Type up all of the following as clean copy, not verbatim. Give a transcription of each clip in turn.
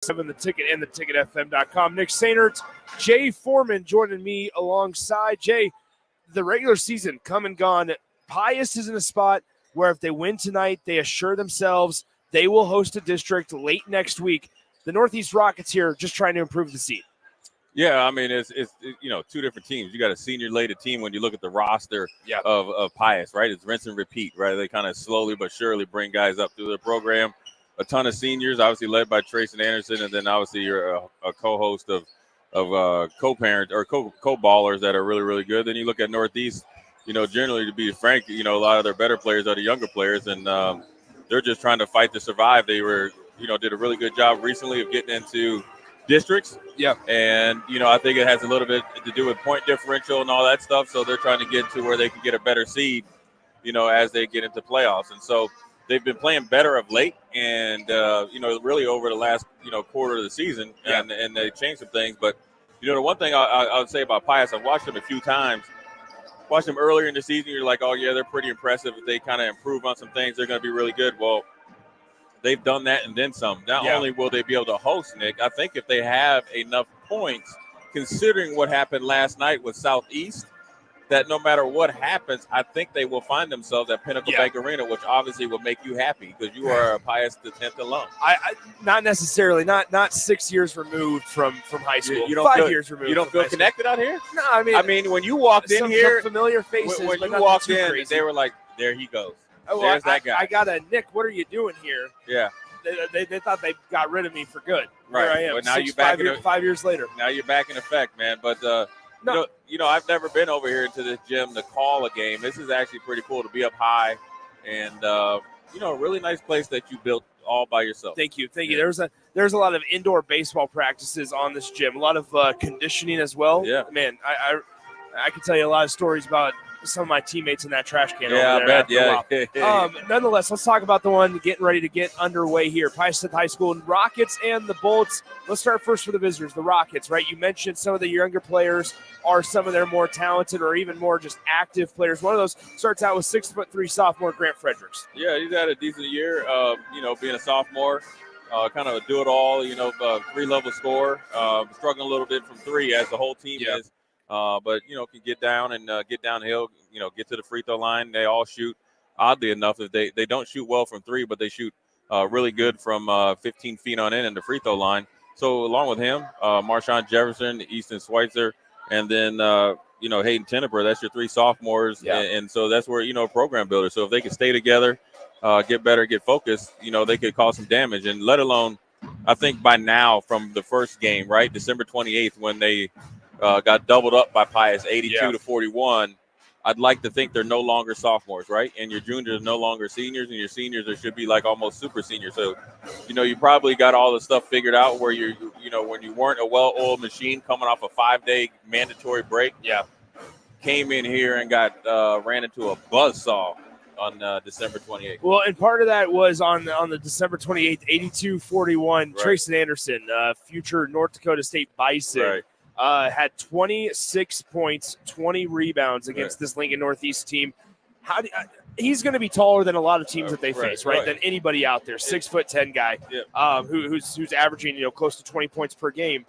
The Ticket and theticketfm.com. Nick Sainert, Jay Foreman joining me alongside. Jay, the regular season come and gone. Pius is in a spot where if they win tonight, they assure themselves they will host a district late next week. The Northeast Rockets here just trying to improve the seed. Yeah, I mean, it's two different teams. You got a senior-laden team when you look at the roster of Pius, right? It's rinse and repeat, right? They kind of slowly but surely bring guys up through their program. A ton of seniors, obviously led by Trace and Anderson, and then obviously you're a co-host of co-parents or co-ballers that are really, really good. Then you look at Northeast, generally, to be frank, a lot of their better players are the younger players, and they're just trying to fight to survive. They were, did a really good job recently of getting into districts. Yeah. And, I think it has a little bit to do with point differential and all that stuff. So they're trying to get to where they can get a better seed, as they get into playoffs. And so they've been playing better of late and, really over the last, quarter of the season. Yeah. And they changed some things. But, the one thing I would say about Pius, I've watched them a few times. Watched them earlier in the season. You're like, oh, yeah, they're pretty impressive. If they kind of improve on some things, they're going to be really good. Well, they've done that and then some. Not only will they be able to host, Nick, I think if they have enough points, considering what happened last night with Southeast, that no matter what happens, I think they will find themselves at Pinnacle Bank Arena, which obviously will make you happy because you are a Pius the 10th alum. I not necessarily, not 6 years removed from high school. You don't 5 years removed. You don't feel connected out here? No, I mean, when you walked in here, some familiar faces. When you walked in, crazy. They were like, "There he goes." Oh, there's that guy. I got a Nick. What are you doing here? Yeah. They thought they got rid of me for good. Right. Here I am. But now you're back 5 years later. Now you're back in effect, man. But I've never been over here to this gym to call a game. This is actually pretty cool to be up high, and a really nice place that you built all by yourself. Thank you. There's a lot of indoor baseball practices on this gym. A lot of conditioning as well. Yeah. Man, I can tell you a lot of stories about some of my teammates in that trash can. Yeah, over there I bet. Yeah. Nonetheless, let's talk about the one getting ready to get underway here. Pius High School and Rockets and the Bullets. Let's start first for the visitors, the Rockets, right? You mentioned some of the younger players are some of their more talented or even more just active players. One of those starts out with 6'3" sophomore Grant Fredericks. Yeah, he's had a decent year, being a sophomore. Kind of a do-it-all, 3-level scorer. Struggling a little bit from three as the whole team is. But, can get down and get downhill, get to the free throw line. They all shoot, oddly enough, if they don't shoot well from three, but they shoot really good from 15 feet on in the free throw line. So along with him, Marshawn Jefferson, Easton Schweitzer, and then, Hayden Tenneber, that's your three sophomores. Yeah. And so that's where, program builder. So if they can stay together, get better, get focused, they could cause some damage. And let alone, I think by now from the first game, right, December 28th, when they got doubled up by Pius, 82-41. I'd like to think they're no longer sophomores, right? And your juniors are no longer seniors, and your seniors should be like almost super seniors. So, you probably got all the stuff figured out where when you weren't a well-oiled machine coming off a 5-day mandatory break. Yeah. Came in here and got ran into a buzzsaw on December 28th. Well, and part of that was on the December 28th, 82-41, right. Trace Anderson, future North Dakota State Bison. Right. Had 26 points, 20 rebounds against this Lincoln Northeast team. He's going to be taller than a lot of teams that they face, right? Than anybody out there. 6'10" guy, who's averaging close to 20 points per game.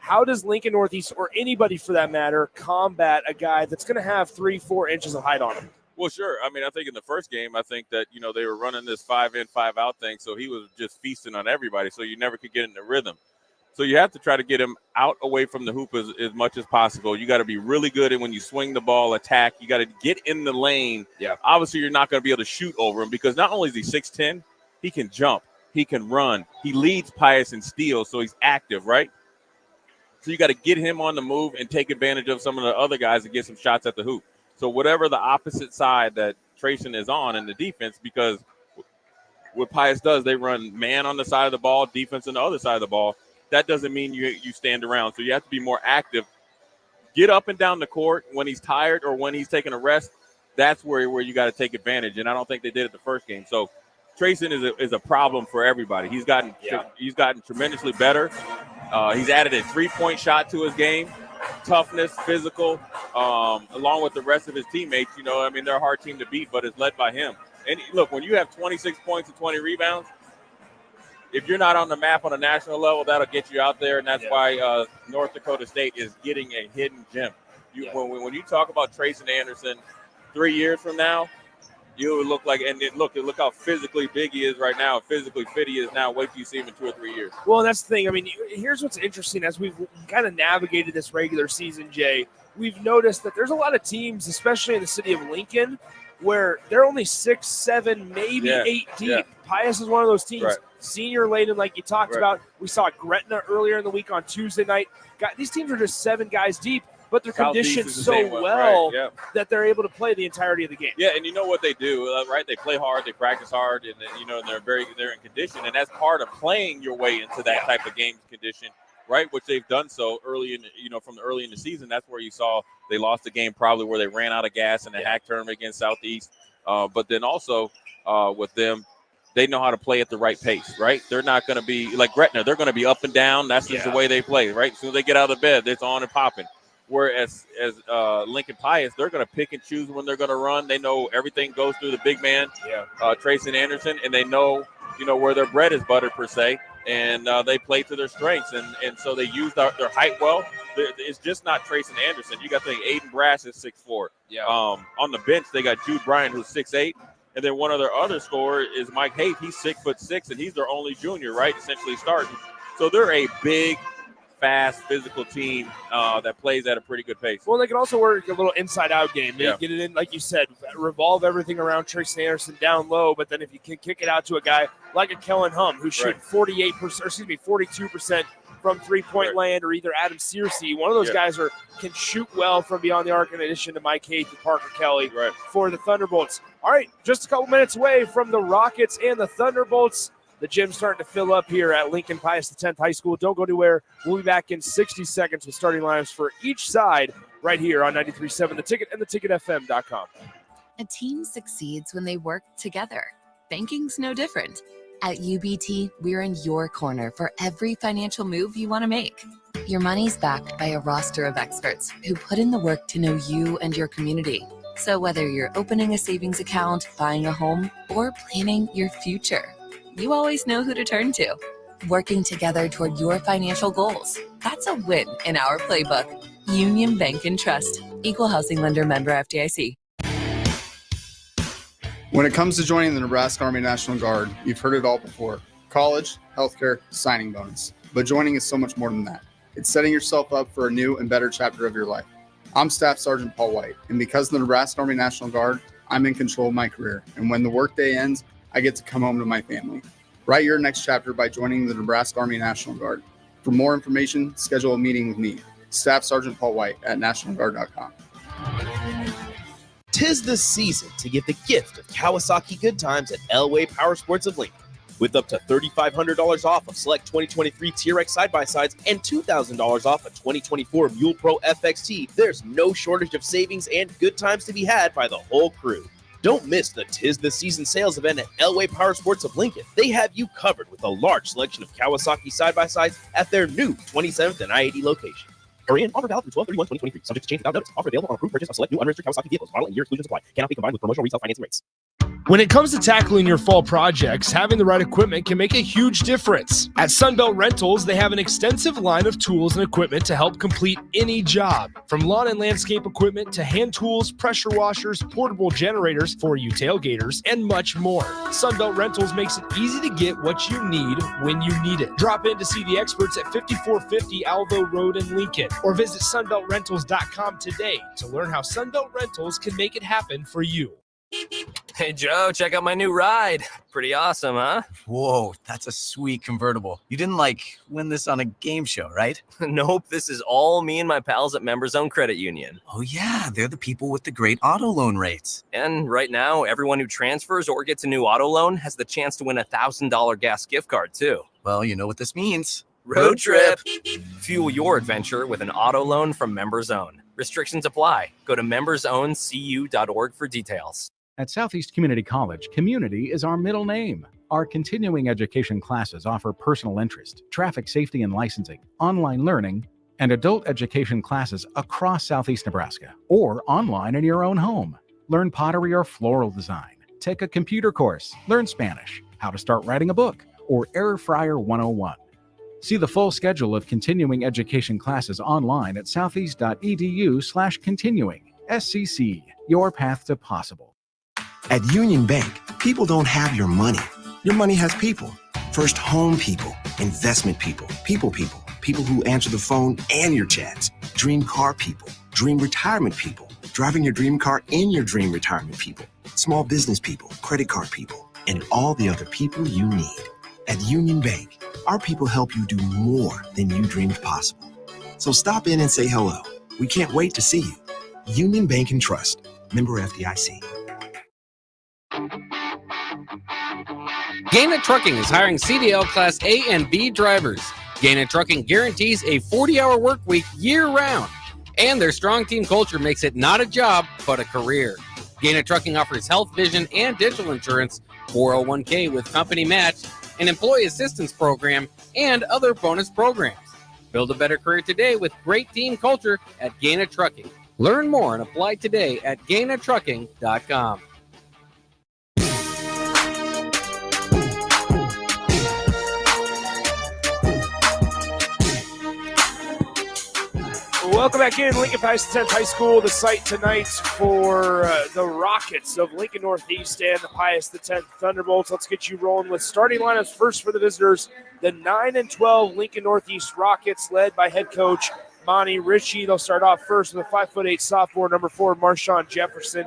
How does Lincoln Northeast, or anybody for that matter, combat a guy that's going to have 3-4 inches of height on him? Well, sure. I mean, I think in the first game, I think that they were running this 5-in, 5-out thing, so he was just feasting on everybody. So you never could get in the rhythm. So you have to try to get him out away from the hoop as much as possible. You got to be really good at when you swing the ball, attack. You got to get in the lane. Yeah. Obviously, you're not going to be able to shoot over him because not only is he 6'10", he can jump, he can run. He leads Pius in steals, so he's active, right? So you got to get him on the move and take advantage of some of the other guys to get some shots at the hoop. So whatever the opposite side that Trayson is on in the defense, because what Pius does, they run man on the side of the ball, defense on the other side of the ball. That doesn't mean you stand around. So you have to be more active. Get up and down the court when he's tired or when he's taking a rest. That's where you got to take advantage. And I don't think they did it the first game. So Trayson is a problem for everybody. He's gotten tremendously better. He's added a 3-point shot to his game. Toughness, physical, along with the rest of his teammates. They're a hard team to beat, but it's led by him. And look, when you have 26 points and 20 rebounds, if you're not on the map on a national level, that'll get you out there, and that's why North Dakota State is getting a hidden gem. When you talk about Trayson Anderson 3 years from now, you would look like, and look how physically big he is right now, physically fit he is now. Wait till you see him in 2 or 3 years. Well, that's the thing. I mean, here's what's interesting. As we've kind of navigated this regular season, Jay, we've noticed that there's a lot of teams, especially in the city of Lincoln, where they're only 6, 7, maybe 8 deep. Yeah. Pius is one of those teams. Right. Senior laden, like you talked about. We saw Gretna earlier in the week on Tuesday night. These teams are just 7 guys deep, but they're conditioned so well that they're able to play the entirety of the game. Yeah, and you know what they do, right? They play hard, they practice hard, and they're in condition, and that's part of playing your way into that type of game condition, right? Which they've done so early in, from early in the season. That's where you saw they lost the game probably where they ran out of gas in the hack tournament against Southeast. But then also with them, they know how to play at the right pace, right? They're not going to be like Gretna. They're going to be up and down. That's just the way they play, right? As soon as they get out of the bed, it's on and popping. Whereas Lincoln Pius, they're going to pick and choose when they're going to run. They know everything goes through the big man, Trayson Anderson, and they know, where their bread is buttered per se, and they play to their strengths, and so they use their height well. It's just not Trayson Anderson. You got to think Aiden Brass is 6'4". On the bench, they got Jude Bryant, who's 6'8", and then one of their other scorers is Mike Haight. He's 6'6", and he's their only junior, right? Essentially starting. So they're a big, fast, physical team that plays at a pretty good pace. Well, they can also work a little inside-out game. They get it in, like you said, revolve everything around Trayson Anderson down low, but then if you can kick it out to a guy like a Kellen Hum, who's shooting 42% from three-point land, or either Adam Searcy, one of those guys can shoot well from beyond the arc, in addition to Mike Haight and Parker Kelly for the Thunderbolts. All right, just a couple minutes away from the Rockets and the Thunderbolts. The gym's starting to fill up here at Lincoln Pius X High School. Don't go anywhere. We'll be back in 60 seconds with starting lineups for each side right here on 93.7 The Ticket and theticketfm.com. A team succeeds when they work together. Banking's no different. At UBT, we're in your corner for every financial move you want to make. Your money's backed by a roster of experts who put in the work to know you and your community. So whether you're opening a savings account, buying a home, or planning your future, you always know who to turn to. Working together toward your financial goals. That's a win in our playbook. Union Bank and Trust. Equal housing lender, member FDIC. When it comes to joining the Nebraska Army National Guard, you've heard it all before. College, healthcare, signing bonus. But joining is so much more than that. It's setting yourself up for a new and better chapter of your life. I'm Staff Sergeant Paul White, and because of the Nebraska Army National Guard, I'm in control of my career. And when the workday ends, I get to come home to my family. Write your next chapter by joining the Nebraska Army National Guard. For more information, schedule a meeting with me, Staff Sergeant Paul White at nationalguard.com. 'Tis the season to get the gift of Kawasaki Good Times at Elway Power Sports of Lincoln. With up to $3,500 off of select 2023 TRX side-by-sides and $2,000 off a 2024 Mule Pro FXT, there's no shortage of savings and good times to be had by the whole crew. Don't miss the 'Tis the Season sales event at Elway Power Sports of Lincoln. They have you covered with a large selection of Kawasaki side-by-sides at their new 27th and I-80 location. Hurry in, offer valid through 12/31/2023. Subject to change without notice. Offer available on approved purchase of select new unregistered Kawasaki vehicles. Model and year exclusions apply. Cannot be combined with promotional retail financing rates. When it comes to tackling your fall projects, having the right equipment can make a huge difference. At Sunbelt Rentals, they have an extensive line of tools and equipment to help complete any job. From lawn and landscape equipment to hand tools, pressure washers, portable generators for you tailgaters, and much more. Sunbelt Rentals makes it easy to get what you need when you need it. Drop in to see the experts at 5450 Alvo Road in Lincoln, or visit sunbeltrentals.com today to learn how Sunbelt Rentals can make it happen for you. Hey, Joe, check out my new ride. Pretty awesome, huh? Whoa, that's a sweet convertible. You didn't, win this on a game show, right? Nope, this is all me and my pals at Members Own Credit Union. Oh, yeah, they're the people with the great auto loan rates. And right now, everyone who transfers or gets a new auto loan has the chance to win a $1,000 gas gift card, too. Well, you know what this means. Road trip! Fuel your adventure with an auto loan from Members Own. Restrictions apply. Go to membersowncu.org for details. At Southeast Community College, community is our middle name. Our continuing education classes offer personal interest, traffic safety and licensing, online learning, and adult education classes across Southeast Nebraska, or online in your own home. Learn pottery or floral design, take a computer course, learn Spanish, how to start writing a book, or Air Fryer 101. See the full schedule of continuing education classes online at southeast.edu/continuing. SCC, your path to possible. At Union Bank, people don't have your money. Your money has people. First home people, investment people, people who answer the phone and your chats, dream car people, dream retirement people, driving your dream car in your dream retirement people, small business people, credit card people, and all the other people you need. At Union Bank, our people help you do more than you dreamed possible. So stop in and say hello. We can't wait to see you. Union Bank and Trust. Member FDIC. Gaina Trucking is hiring CDL Class A and B drivers. Gaina Trucking guarantees a 40-hour work week year-round. And their strong team culture makes it not a job, but a career. Gaina Trucking offers health, vision, and dental insurance, 401k with company match, an employee assistance program, and other bonus programs. Build a better career today with great team culture at Gaina Trucking. Learn more and apply today at GainaTrucking.com. Welcome back in. Lincoln Pius 10th High School, the site tonight for the Rockets of Lincoln Northeast and the Pius 10th Thunderbolts. Let's get you rolling with starting lineups first for the visitors. The 9-12 Lincoln Northeast Rockets, led by head coach Monty Ritchie. They'll start off first with a 5'8" sophomore, number 4, Marshawn Jefferson.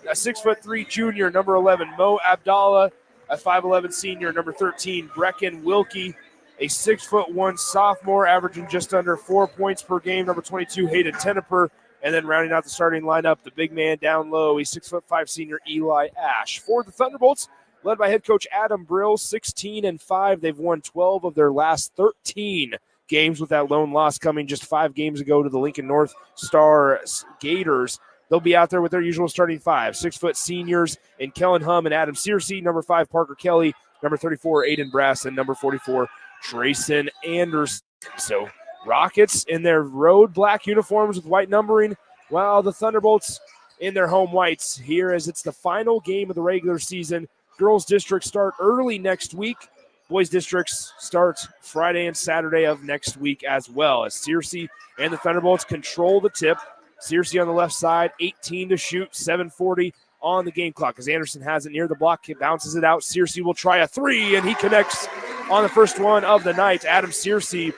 A 6'3" junior, number 11, Mo Abdallah. A 5'11" senior, number 13, Brecken Wilkie. A 6'1" sophomore, averaging just under 4 points per game, number 22, Hayden Teneper. And then rounding out the starting lineup, the big man down low, a 6'5" senior, Eli Ash. For the Thunderbolts, led by head coach Adam Brill, 16-5. They've won 12 of their last 13 games, with that lone loss coming just 5 games ago to the Lincoln North Star Gators. They'll be out there with their usual starting 5, 6-foot seniors in Kellen Hum and Adam Searcy, number 5, Parker Kelly, number 34, Aiden Brass, and number 44, Trayson Anderson. So Rockets in their road black uniforms with white numbering, while the Thunderbolts in their home whites here, as it's the final game of the regular season. Girls districts start early next week. Boys districts start Friday and Saturday of next week as well, as Searcy and the Thunderbolts control the tip. Searcy on the left side, 18 to shoot, 7:40 on the game clock. As Anderson has it near the block, he bounces it out. Searcy will try a 3, and he connects on the first one of the night. Adam Searcy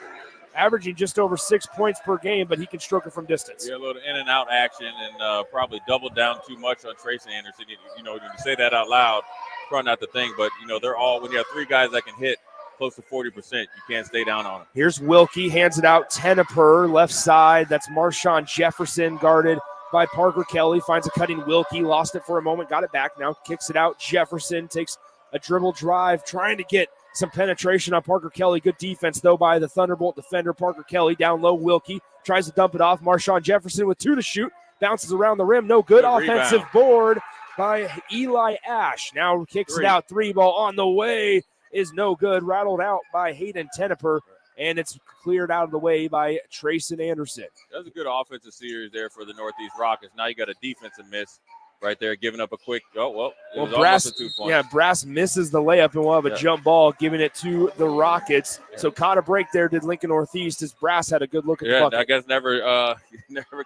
averaging just over 6 points per game, but he can stroke it from distance. Yeah, a little in and out action, and probably doubled down too much on Trayson Anderson. When you say that out loud, probably not the thing, but they're all, when you have 3 guys that can hit close to 40%, you can't stay down on them. Here's Wilkie, hands it out, Teneper, left side. That's Marshawn Jefferson, guarded by Parker Kelly. Finds a cutting Wilkie, lost it for a moment, got it back, now kicks it out. Jefferson takes a dribble drive, trying to get some penetration on Parker Kelly. Good defense, though, by the Thunderbolt defender, Parker Kelly. Down low, Wilkie tries to dump it off. Marshawn Jefferson with 2 to shoot. Bounces around the rim. No good. Offensive rebound. Board by Eli Ash. Now kicks it out. 3 ball on the way is no good. Rattled out by Hayden Teneper, and it's cleared out of the way by Trayson Anderson. That was a good offensive series there for the Northeast Rockets. Now you got a defensive miss right there, giving up a quick, it was Brass, almost a 2-point. Yeah, Brass misses the layup, and we'll have a jump ball, giving it to the Rockets. Yeah. So caught a break there, did Lincoln Northeast, as Brass had a good look at the bucket. I guess never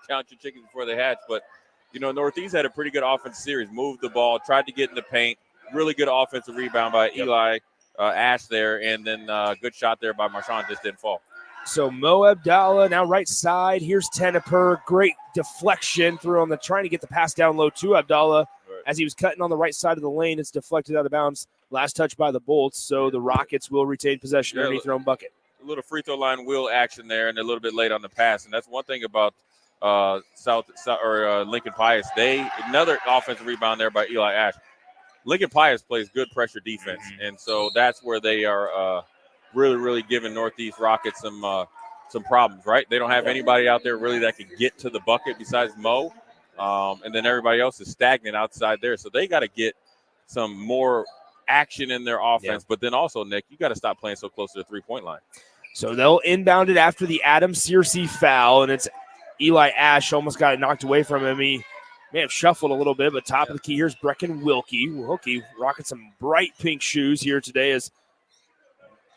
count your chickens before they hatch, but, Northeast had a pretty good offensive series, moved the ball, tried to get in the paint, really good offensive rebound by Eli Ash there, and then good shot there by Marshawn, just didn't fall. So Mo Abdallah now right side. Here's Teneper. Great deflection through on trying to get the pass down low to Abdallah. Right. As he was cutting on the right side of the lane, it's deflected out of bounds. Last touch by the Bolts. So the Rockets will retain possession underneath their own bucket. A little free throw line wheel action there, and a little bit late on the pass. And that's one thing about Lincoln Pius. Another offensive rebound there by Eli Ash. Lincoln Pius plays good pressure defense, and so that's where they are really, really giving Northeast Rockets some problems, right? They don't have anybody out there really that can get to the bucket besides Mo, and then everybody else is stagnant outside there. So they got to get some more action in their offense. But then also, Nick, you got to stop playing so close to the three-point line. So they'll inbound it after the Adam Searcy foul, and it's Eli Ash almost got it knocked away from him. He may have shuffled a little bit, but top of the key, here's Brecken Wilkie. Wilkie rocking some bright pink shoes here today as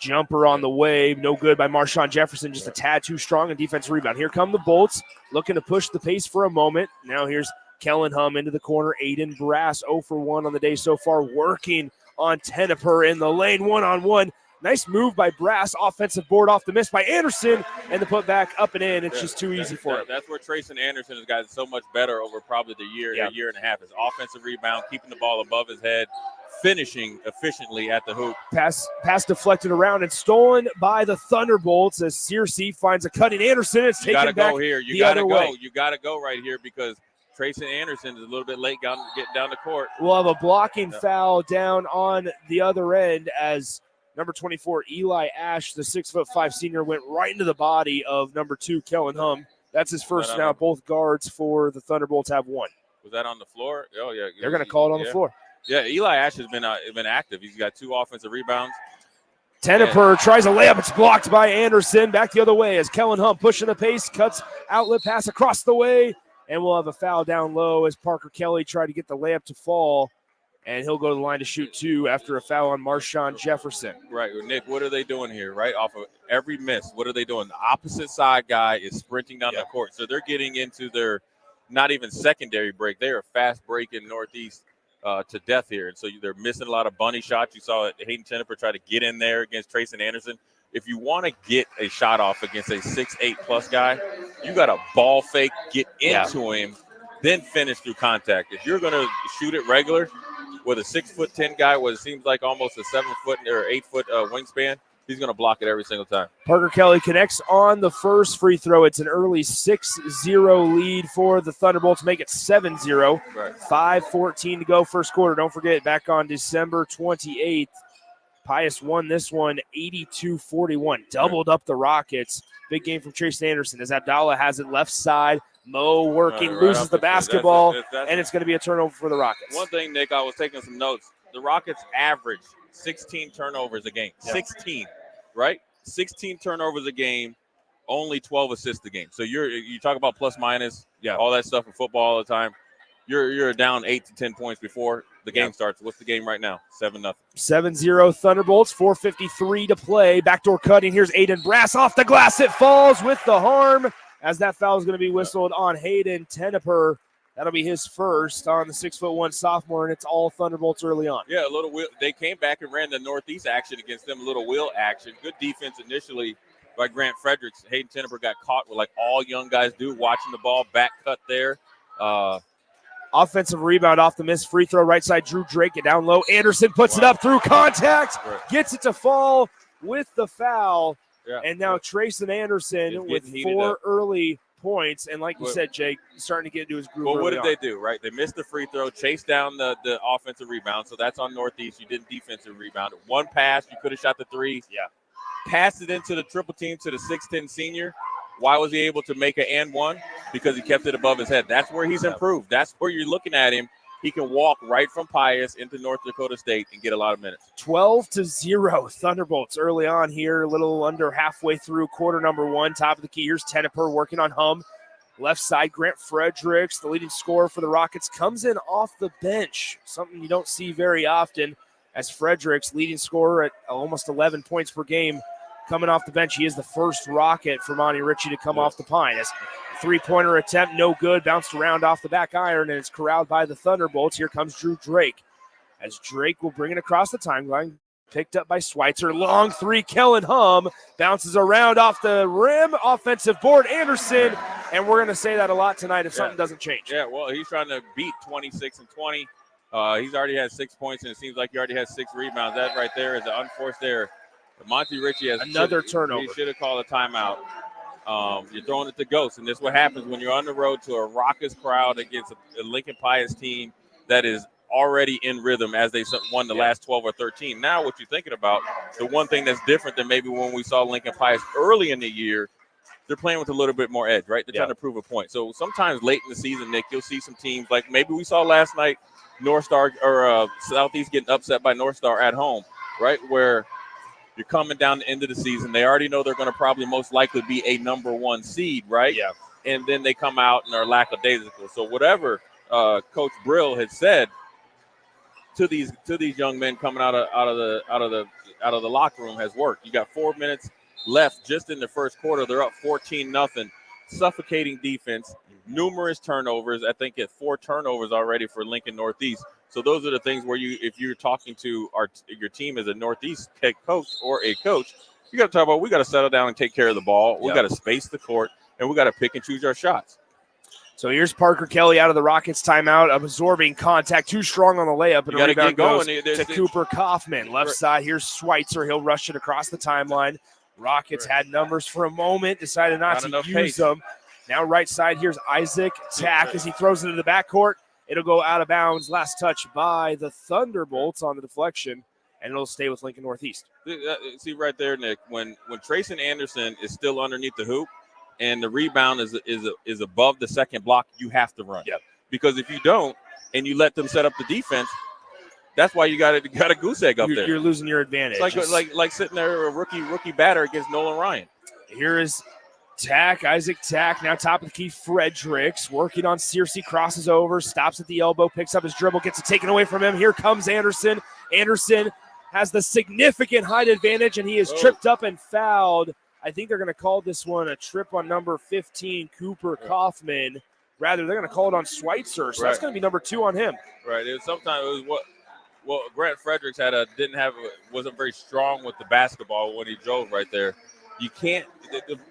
Jumper on the way, no good by Marshawn Jefferson, just a tad too strong, and defensive rebound. Here come the Bolts, looking to push the pace for a moment. Now here's Kellen Hum into the corner. Aiden Brass 0 for 1 on the day so far, working on Teneper in the lane, one-on-one. Nice move by Brass, offensive board off the miss by Anderson, and the put back up and in. It's just too easy for him. That's where Trayson Anderson has gotten so much better over probably the year and a half. His offensive rebound, keeping the ball above his head, finishing efficiently at the hoop. Pass deflected around and stolen by the Thunderbolts as Searcy finds a cutting Anderson. It's taken back go here. You the gotta other go. way. You got to go right here because Trayson Anderson is a little bit late getting down the court. We'll have a blocking foul down on the other end as number 24, Eli Ash, the 6'5" senior, went right into the body of number 2, Kellen Hum. That's his first now. Both guards for the Thunderbolts have one. Was that on the floor? Oh, yeah. They're going to call it on the floor. Yeah, Eli Ash has been active. He's got 2 offensive rebounds. Teneper tries a layup. It's blocked by Anderson. Back the other way as Kellen Hum pushing the pace, cuts outlet pass across the way, and we'll have a foul down low as Parker Kelly tried to get the layup to fall, and he'll go to the line to shoot 2 after a foul on Marshawn Jefferson. Right, Nick, what are they doing here, right? Off of every miss, what are they doing? The opposite side guy is sprinting down the court, so they're getting into their not even secondary break. They are fast breaking Northeast to death here. And so they're missing a lot of bunny shots. You saw Hayden Teneper try to get in there against Trayson Anderson. If you want to get a shot off against a 6'8" guy, you got to ball fake, get into him, then finish through contact. If you're going to shoot it regular with a 6'10" guy with it seems like almost a 7 foot or 8 foot wingspan, he's going to block it every single time. Parker Kelly connects on the first free throw. It's an early 6-0 lead for the Thunderbolts, make it 7-0. Right. 5:14 to go first quarter. Don't forget, back on December 28th, Pius won this one 82-41, doubled up the Rockets. Big game from Trayson Anderson as Abdallah has it left side. Mo working, loses the basketball, and it's going to be a turnover for the Rockets. One thing, Nick, I was taking some notes. The Rockets average 16 turnovers a game. 16, right? 16 turnovers a game, only 12 assists a game. So you talk about plus minus, all that stuff in football all the time. You're down 8 to 10 points before the game starts. What's the game right now? 7-0. 7-0 Thunderbolts, 4:53 to play. Backdoor cutting. Here's Aiden Brass off the glass. It falls with the harm as that foul is going to be whistled on Hayden Teneper. That'll be his first on the 6'1" sophomore, and it's all Thunderbolts early on. Yeah, a little wheel. They came back and ran the Northeast action against them, a little wheel action. Good defense initially by Grant Fredericks. Hayden Teneper got caught with like all young guys do, watching the ball, back cut there. Offensive rebound off the missed free throw, right side, Drew Drake it down low. Anderson puts it up through contact, gets it to fall with the foul. Yeah. And now Trayson Anderson with 4 early points. And like you said, Jake, starting to get into his groove. Well, what did they do, right? They missed the free throw, chased down the offensive rebound. So that's on Northeast. You didn't defensive rebound. One pass, you could have shot the 3. Yeah. Passed it into the triple team to the 6'10" senior. Why was he able to make an and one? Because he kept it above his head. That's where he's improved. That's where you're looking at him. He can walk right from Pius into North Dakota State and get a lot of minutes. 12-0 Thunderbolts early on here, a little under halfway through quarter number 1. Top of the key. Here's Teneper working on Hum. Left side, Grant Fredericks, the leading scorer for the Rockets, comes in off the bench. Something you don't see very often as Fredericks, leading scorer at almost 11 points per game, coming off the bench. He is the first Rocket for Monty Ritchie to come off the pine. As three-pointer attempt, no good, bounced around off the back iron, and it's corralled by the Thunderbolts. Here comes Drew Drake. As Drake will bring it across the timeline, picked up by Schweitzer. Long 3, Kellen Hum bounces around off the rim. Offensive board, Anderson, and we're going to say that a lot tonight if something doesn't change. Yeah, well, he's trying to beat 26 and 20. He's already had 6 points, and it seems like he already has 6 rebounds. That right there is an unforced error. Monty Ritchie has another turnover. He should have called a timeout. You're throwing it to ghosts, and this is what happens when you're on the road to a raucous crowd against a Lincoln Pius team that is already in rhythm as they won the last 12 or 13. Now what you're thinking about, the one thing that's different than maybe when we saw Lincoln Pius early in the year, they're playing with a little bit more edge, right? They're trying to prove a point. So sometimes late in the season, Nick, you'll see some teams like maybe we saw last night, North Star or Southeast getting upset by North Star at home, right? Where you're coming down the end of the season. They already know they're going to probably most likely be a number 1 seed, right? Yeah. And then they come out and are lackadaisical. So whatever Coach Brill had said to these young men coming out of the out of the locker room has worked. You got 4 minutes left just in the first quarter. They're up 14-0. Suffocating defense, numerous turnovers. I think it's 4 turnovers already for Lincoln Northeast. So those are the things where if you're talking to your team as a Northeast head coach or a coach, you got to talk about we got to settle down and take care of the ball. We got to space the court, and we got to pick and choose our shots. So here's Parker Kelly out of the Rockets timeout, absorbing contact, too strong on the layup, and a rebound goes to Cooper Kaufman. Left side, here's Schweitzer. He'll rush it across the timeline. Rockets had numbers for a moment, decided not to use them. Now right side, here's Isaac Tack as he throws it into the backcourt. It'll go out of bounds. Last touch by the Thunderbolts on the deflection, and it'll stay with Lincoln Northeast. See right there, Nick, when Trayson Anderson is still underneath the hoop and the rebound is above the second block, you have to run. Yep. Because if you don't and you let them set up the defense, that's why you got a goose egg up there. You're losing your advantage. It's like sitting there a rookie batter against Nolan Ryan. Here is Tack, Isaac Tack, now top of the key, Fredericks, working on Searcy, crosses over, stops at the elbow, picks up his dribble, gets it taken away from him. Here comes Anderson. Anderson has the significant height advantage, and he is tripped up and fouled. I think they're going to call this one a trip on number 15, Cooper Kaufman. Rather, they're going to call it on Schweitzer, so that's going to be number 2 on him. Right. Sometimes it was Grant Fredericks wasn't very strong with the basketball when he drove right there. You can't.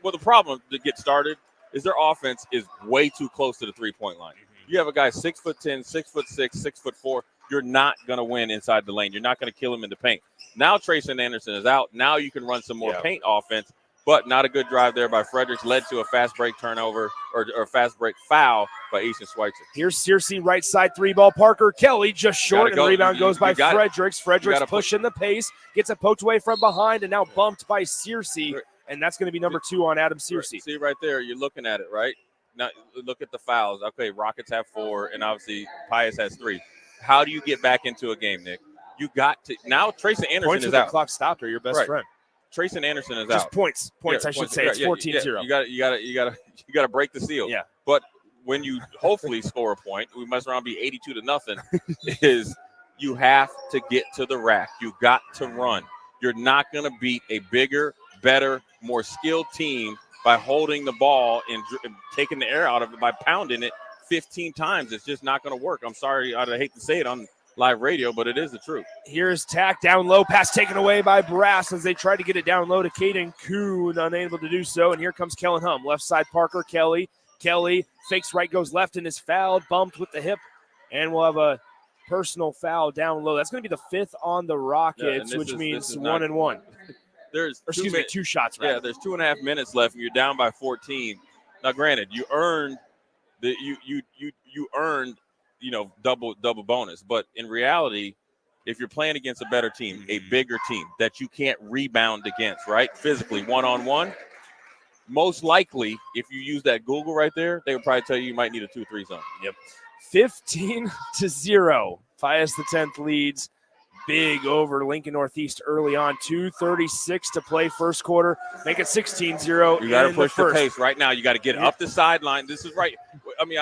The problem to get started is their offense is way too close to the 3-point line. You have a guy 6'10", 6'6", 6'4". You're not going to win inside the lane. You're not going to kill him in the paint. Now Trayson Anderson is out. Now you can run some more paint offense, but not a good drive there by Fredericks led to a fast break turnover or fast break foul by Easton Schweitzer. Here's Searcy, right side 3-ball. Parker Kelly just short, and the rebound goes by Fredericks. Fredericks pushing the pace, gets it poked away from behind, and now bumped by Searcy. And that's going to be number 2 on Adam Searcy. See right there, you're looking at it, right? Now look at the fouls. Okay, Rockets have 4, and obviously Pius has 3. How do you get back into a game, Nick? You got to now. Trayson Anderson is out. The clock stopped, or your best friend. Trayson Anderson is just out. Points. I should say. It's 14-0. You got to break the seal. Yeah. But when you hopefully score a point, we must around be 82-0. Is you have to get to the rack. You got to run. You're not going to beat a bigger, better, more skilled team by holding the ball and taking the air out of it by pounding it 15 times. It's just not going to work. I'm sorry. I hate to say it on live radio, but it is the truth. Here's Tack down low, pass taken away by Brass as they try to get it down low to Caden Kuhn, unable to do so. And here comes Kellen Hum, left side Parker Kelly. Kelly fakes right, goes left, and is fouled, bumped with the hip, and we'll have a personal foul down low. That's going to be the 5th on the Rockets, which means 1 and 1. There's 2 shots. Right? Yeah, there's 2.5 minutes left, and you're down by 14. Now, granted, you earned you earned double bonus, but in reality, if you're playing against a better team, a bigger team that you can't rebound against, right? Physically, 1-on-1, most likely, if you use that Google right there, they would probably tell you might need a 2-3 zone. Yep. 15-0. Pius the 10th leads big over Lincoln Northeast early on. 2:36 to play first quarter. Make it 16-0. You got to push the pace right now. You got to get up the sideline. This is right. I mean,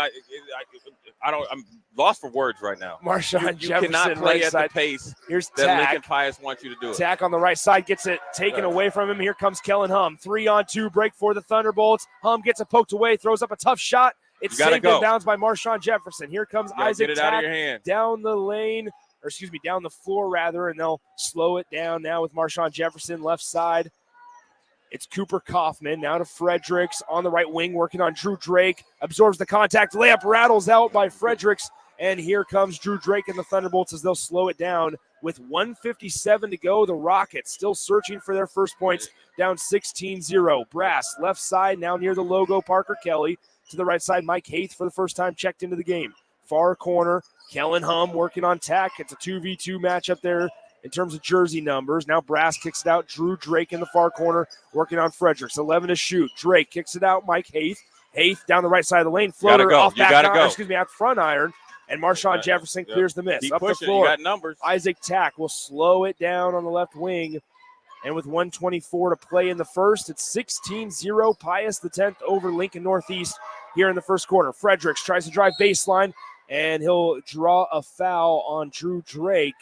I'm lost for words right now. Marshawn you Jefferson cannot play right at side. the pace Here's that Tack. Lincoln Pius wants you to do it. Tack on the right side gets it taken away from him. Here comes Kellen Hum. 3-on-2 break for the Thunderbolts. Hum gets it poked away, throws up a tough shot. It's saved in bounds by Marshawn Jefferson. Here comes Isaac get it Tack out of your hand. down the lane, down the floor rather, and they'll slow it down now with Marshawn Jefferson left side. It's Cooper Kaufman now to Fredericks on the right wing, working on Drew Drake. Absorbs the contact. Layup rattles out by Fredericks. And here comes Drew Drake and the Thunderbolts as they'll slow it down with 1:57 to go. The Rockets still searching for their first points, down 16-0. Brass left side now near the logo. Parker Kelly to the right side. Mike Haith for the first time checked into the game. Far corner. Kellen Hum working on Tack. It's a 2v2 matchup there in terms of jersey numbers. Now Brass kicks it out. Drew Drake in the far corner working on Fredericks. 11 to shoot. Drake kicks it out. Mike Haith. Haith down the right side of the lane. Floater off back iron, out front iron. And Marshawn Jefferson clears the miss. Keep up pushing. the floor. You got numbers. Isaac Tack will slow it down on the left wing. And with 1:24 to play in the first, it's 16-0. Pius the 10th over Lincoln Northeast here in the first quarter. Fredericks tries to drive baseline, and he'll draw a foul on Drew Drake.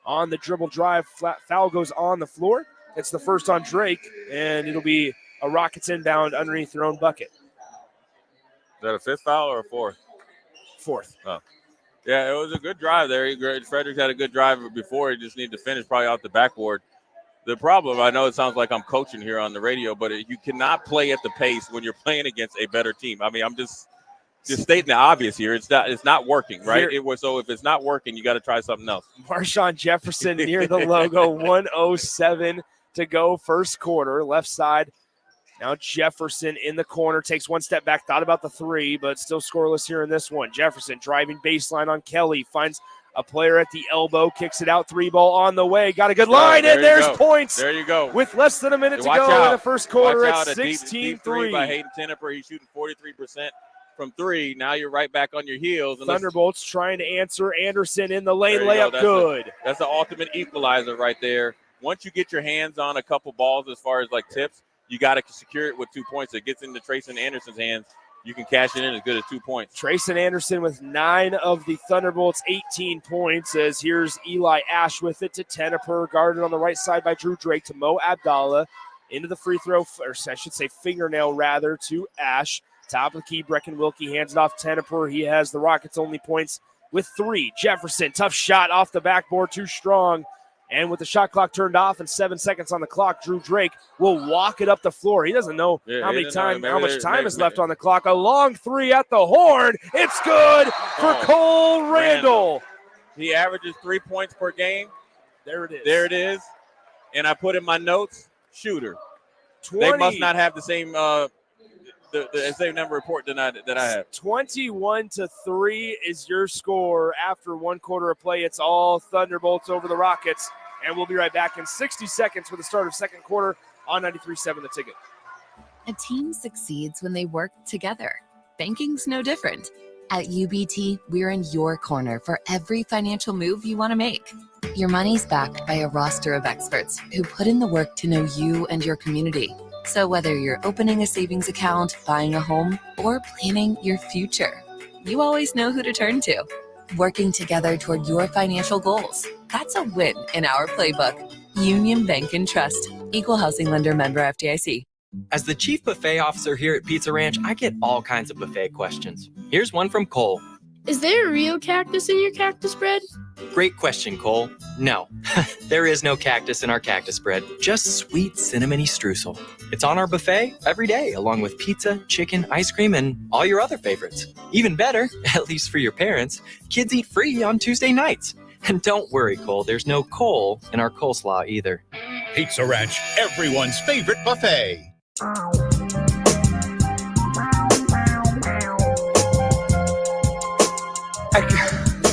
on the dribble drive. Foul goes on the floor. It's the first on Drake, and it'll be a Rockets inbound underneath their own bucket. Is that a fifth foul or a fourth? Fourth. Oh. Yeah, it was a good drive there. Fredericks had a good drive before. He just needed to finish probably off the backboard. The problem, I know it sounds like I'm coaching here on the radio, but you cannot play at the pace when you're playing against a better team. I mean, I'm just stating the obvious here. It's not working, right? So if it's not working, you got to try something else. Marshawn Jefferson near the logo, 1:07 to go, first quarter, left side. Now Jefferson in the corner, takes one step back, thought about the three, but still scoreless here in this one. Jefferson driving baseline on Kelly, finds a player at the elbow, kicks it out, three ball on the way, got a good line, and there's points. There you go. With less than a minute to go in the first quarter at 16-3. Deep three by Hayden Tenneper. He's shooting 43% from three. Now you're right back on your heels. Thunderbolts trying to answer. Anderson in the lane, layup good. That's the ultimate equalizer right there. Once you get your hands on a couple balls as far as like tips, you got to secure it with 2 points. It gets into Trayson Anderson's hands. You can cash it in as good as 2 points. Trayson Anderson with 9 of the Thunderbolts' 18 points. As here's Eli Ash with it to Tenneper, guarded on the right side by Drew Drake to Mo Abdallah. Into the free throw, or I should say fingernail rather, to Ash. Top of the key, Brecken Wilkie hands it off Tenneper. He has the Rockets' only points with 3. Jefferson, tough shot off the backboard, too strong. And with the shot clock turned off and 7 seconds on the clock, Drew Drake will walk it up the floor. He doesn't know how much time is left on the clock. A long three at the horn. It's good for Cole Randall. He averages 3 points per game. There it is. There it is. And I put in my notes, shooter. 20. They must not have the same the same number report that I have. 21-3 is your score after 1 quarter of play. It's all Thunderbolts over the Rockets. And we'll be right back in 60 seconds for the start of second quarter on 93.7 The Ticket. A team succeeds when they work together. Banking's no different. At UBT, we're in your corner for every financial move you want to make. Your money's backed by a roster of experts who put in the work to know you and your community. So whether you're opening a savings account, buying a home, or planning your future, you always know who to turn to. Working together toward your financial goals. That's a win in our playbook. Union Bank and Trust. Equal housing lender, member FDIC. As the chief buffet officer here at Pizza Ranch, I get all kinds of buffet questions. Here's one from Cole. Is there a real cactus in your cactus bread? Great question, Cole. No, there is no cactus in our cactus bread, just sweet cinnamony streusel. It's on our buffet every day, along with pizza, chicken, ice cream, and all your other favorites. Even better, at least for your parents, kids eat free on Tuesday nights. And don't worry, Cole, there's no coal in our coleslaw either. Pizza Ranch, everyone's favorite buffet.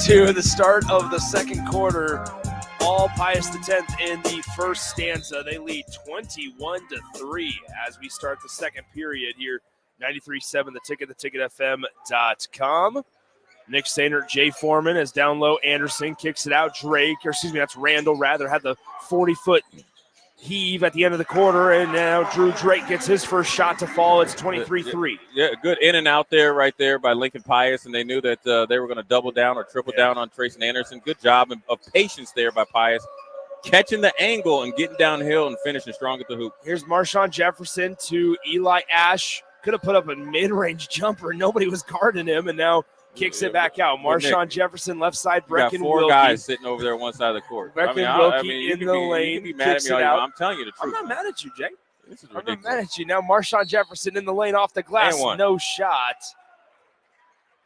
To the start of the second quarter, all Pius X in the first stanza. They lead 21-3 as we start the second period here. 93.7 The Ticket, theticketfm.com. Nick Sainert, Jay Foreman is down low. Anderson kicks it out. That's Randall rather, had the 40-foot heave at the end of the quarter, and now Drew Drake gets his first shot to fall. It's 23-3. Yeah, good in and out there right there by Lincoln Pius, and they knew that they were going to double down or triple down on Trayson Anderson. Good job of patience there by Pius, catching the angle and getting downhill and finishing strong at the hoop. Here's Marshawn Jefferson to Eli Ash. Could have put up a mid-range jumper. Nobody was guarding him, and now kicks it back out. Marshawn Jefferson, left side, Brecken Wilkie. Got 4 guys sitting over there on one side of the court. Brecken Wilkie in the lane. You can be mad at me all you want. I'm telling you the truth. I'm not mad at you, Jay. This is I'm ridiculous. not mad at you. Now Marshawn Jefferson in the lane off the glass. No shot.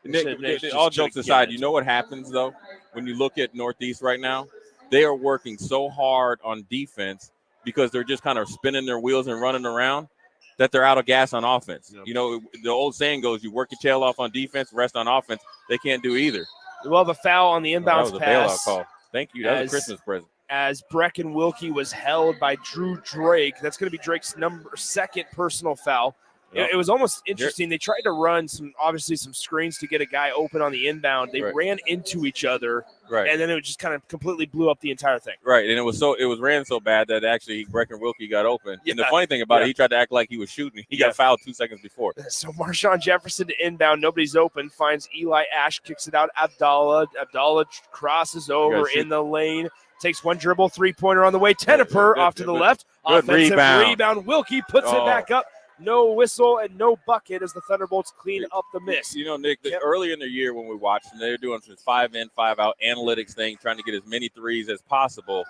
Nick, all jokes aside, you know what happens, though, when you look at Northeast right now? They are working so hard on defense because they're just kind of spinning their wheels and running around that they're out of gas on offense. Yep. You know, the old saying goes, you work your tail off on defense, rest on offense. They can't do either. We'll have a foul on the inbounds that was pass. A bailout call. Thank you. That was a Christmas present. As Brecken Wilkie was held by Drew Drake. That's going to be Drake's second personal foul. Yep. It was almost interesting. They tried to run some screens to get a guy open on the inbound. They ran into each other, and then it just kind of completely blew up the entire thing. Right, and it was ran so bad that actually Brecken Wilkie got open. Yeah. And the funny thing about it, he tried to act like he was shooting. He got fouled 2 seconds before. So Marshawn Jefferson to inbound. Nobody's open. Finds Eli Ash, kicks it out. Abdallah crosses over in the lane takes one dribble, three-pointer on the way. Teneper off to the left. Good Offensive rebound. Wilkie puts it back up. No whistle and no bucket as the Thunderbolts clean up the miss. You know, Nick, early in the year when we watched them, they were doing this 5-in, 5-out analytics thing, trying to get as many threes as possible.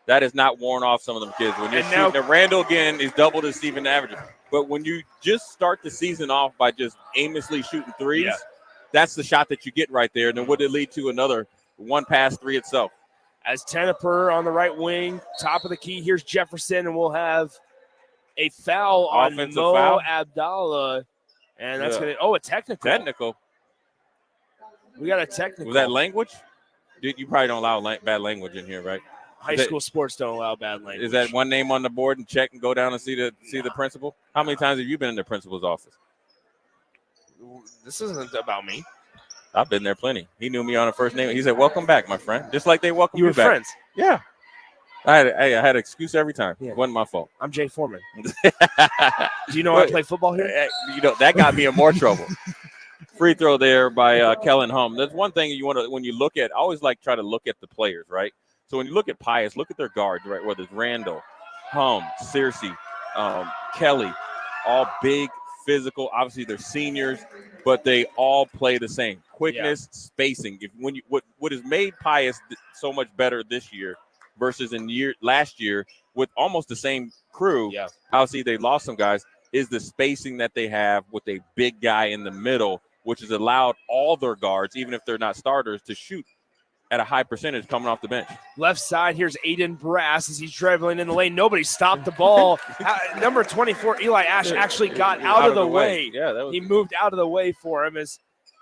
That has not worn off some of them kids. When you're shooting, Randall again is double the Stephen averages. But when you just start the season off by just aimlessly shooting threes, that's the shot that you get right there. And then would it lead to another one-pass three itself? As Teneper on the right wing, top of the key, here's Jefferson, and we'll have a foul on Mo Abdallah. And that's going to – a technical. Technical. We got a technical. Was that language? You probably don't allow bad language in here, right? High school sports don't allow bad language. Is that one name on the board and check and go down and see the principal? How many times have you been in the principal's office? This isn't about me. I've been there plenty. He knew me on a first name. He said, "Welcome back, my friend." Just like they welcome you back. You were friends. Yeah. I had an excuse every time. Yeah. It wasn't my fault. I'm Jay Foreman. Do you know I play football here? You know, that got me in more trouble. Free throw there by Kellen Hum. That's one thing you want to, when you look at, I always try to look at the players, right? So when you look at Pius, look at their guards, right? Whether it's Randall, Hum, Searcy, Kelly, all big, physical. Obviously, they're seniors, but they all play the same. Quickness, spacing. What has made Pius so much better this year versus last year with almost the same crew. Yeah. Obviously, they lost some guys. Is the spacing that they have with a big guy in the middle, which has allowed all their guards, even if they're not starters, to shoot at a high percentage coming off the bench. Left side, here's Aiden Brass as he's dribbling in the lane. Nobody stopped the ball. Number 24, Eli Ash, actually got out of the way. Yeah, he moved out of the way for him as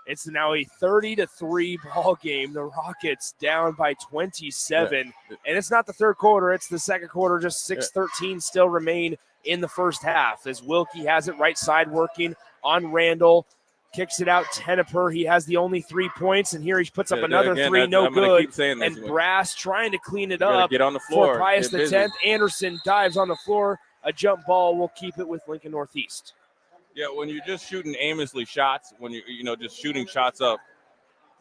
it's now a 30-3 ball game. The Rockets down by 27. Yeah. And it's not the third quarter, it's the second quarter. Just 6:13 still remain in the first half as Wilkie has it right side working on Randall. Kicks it out, Teneper. He has the only 3 points, and here he puts up another three, no good. And Brass trying to clean it up get on the floor. For Pius the 10th. Anderson dives on the floor. A jump ball will keep it with Lincoln Northeast. Yeah, when you're just shooting aimlessly shots, when you're just shooting shots up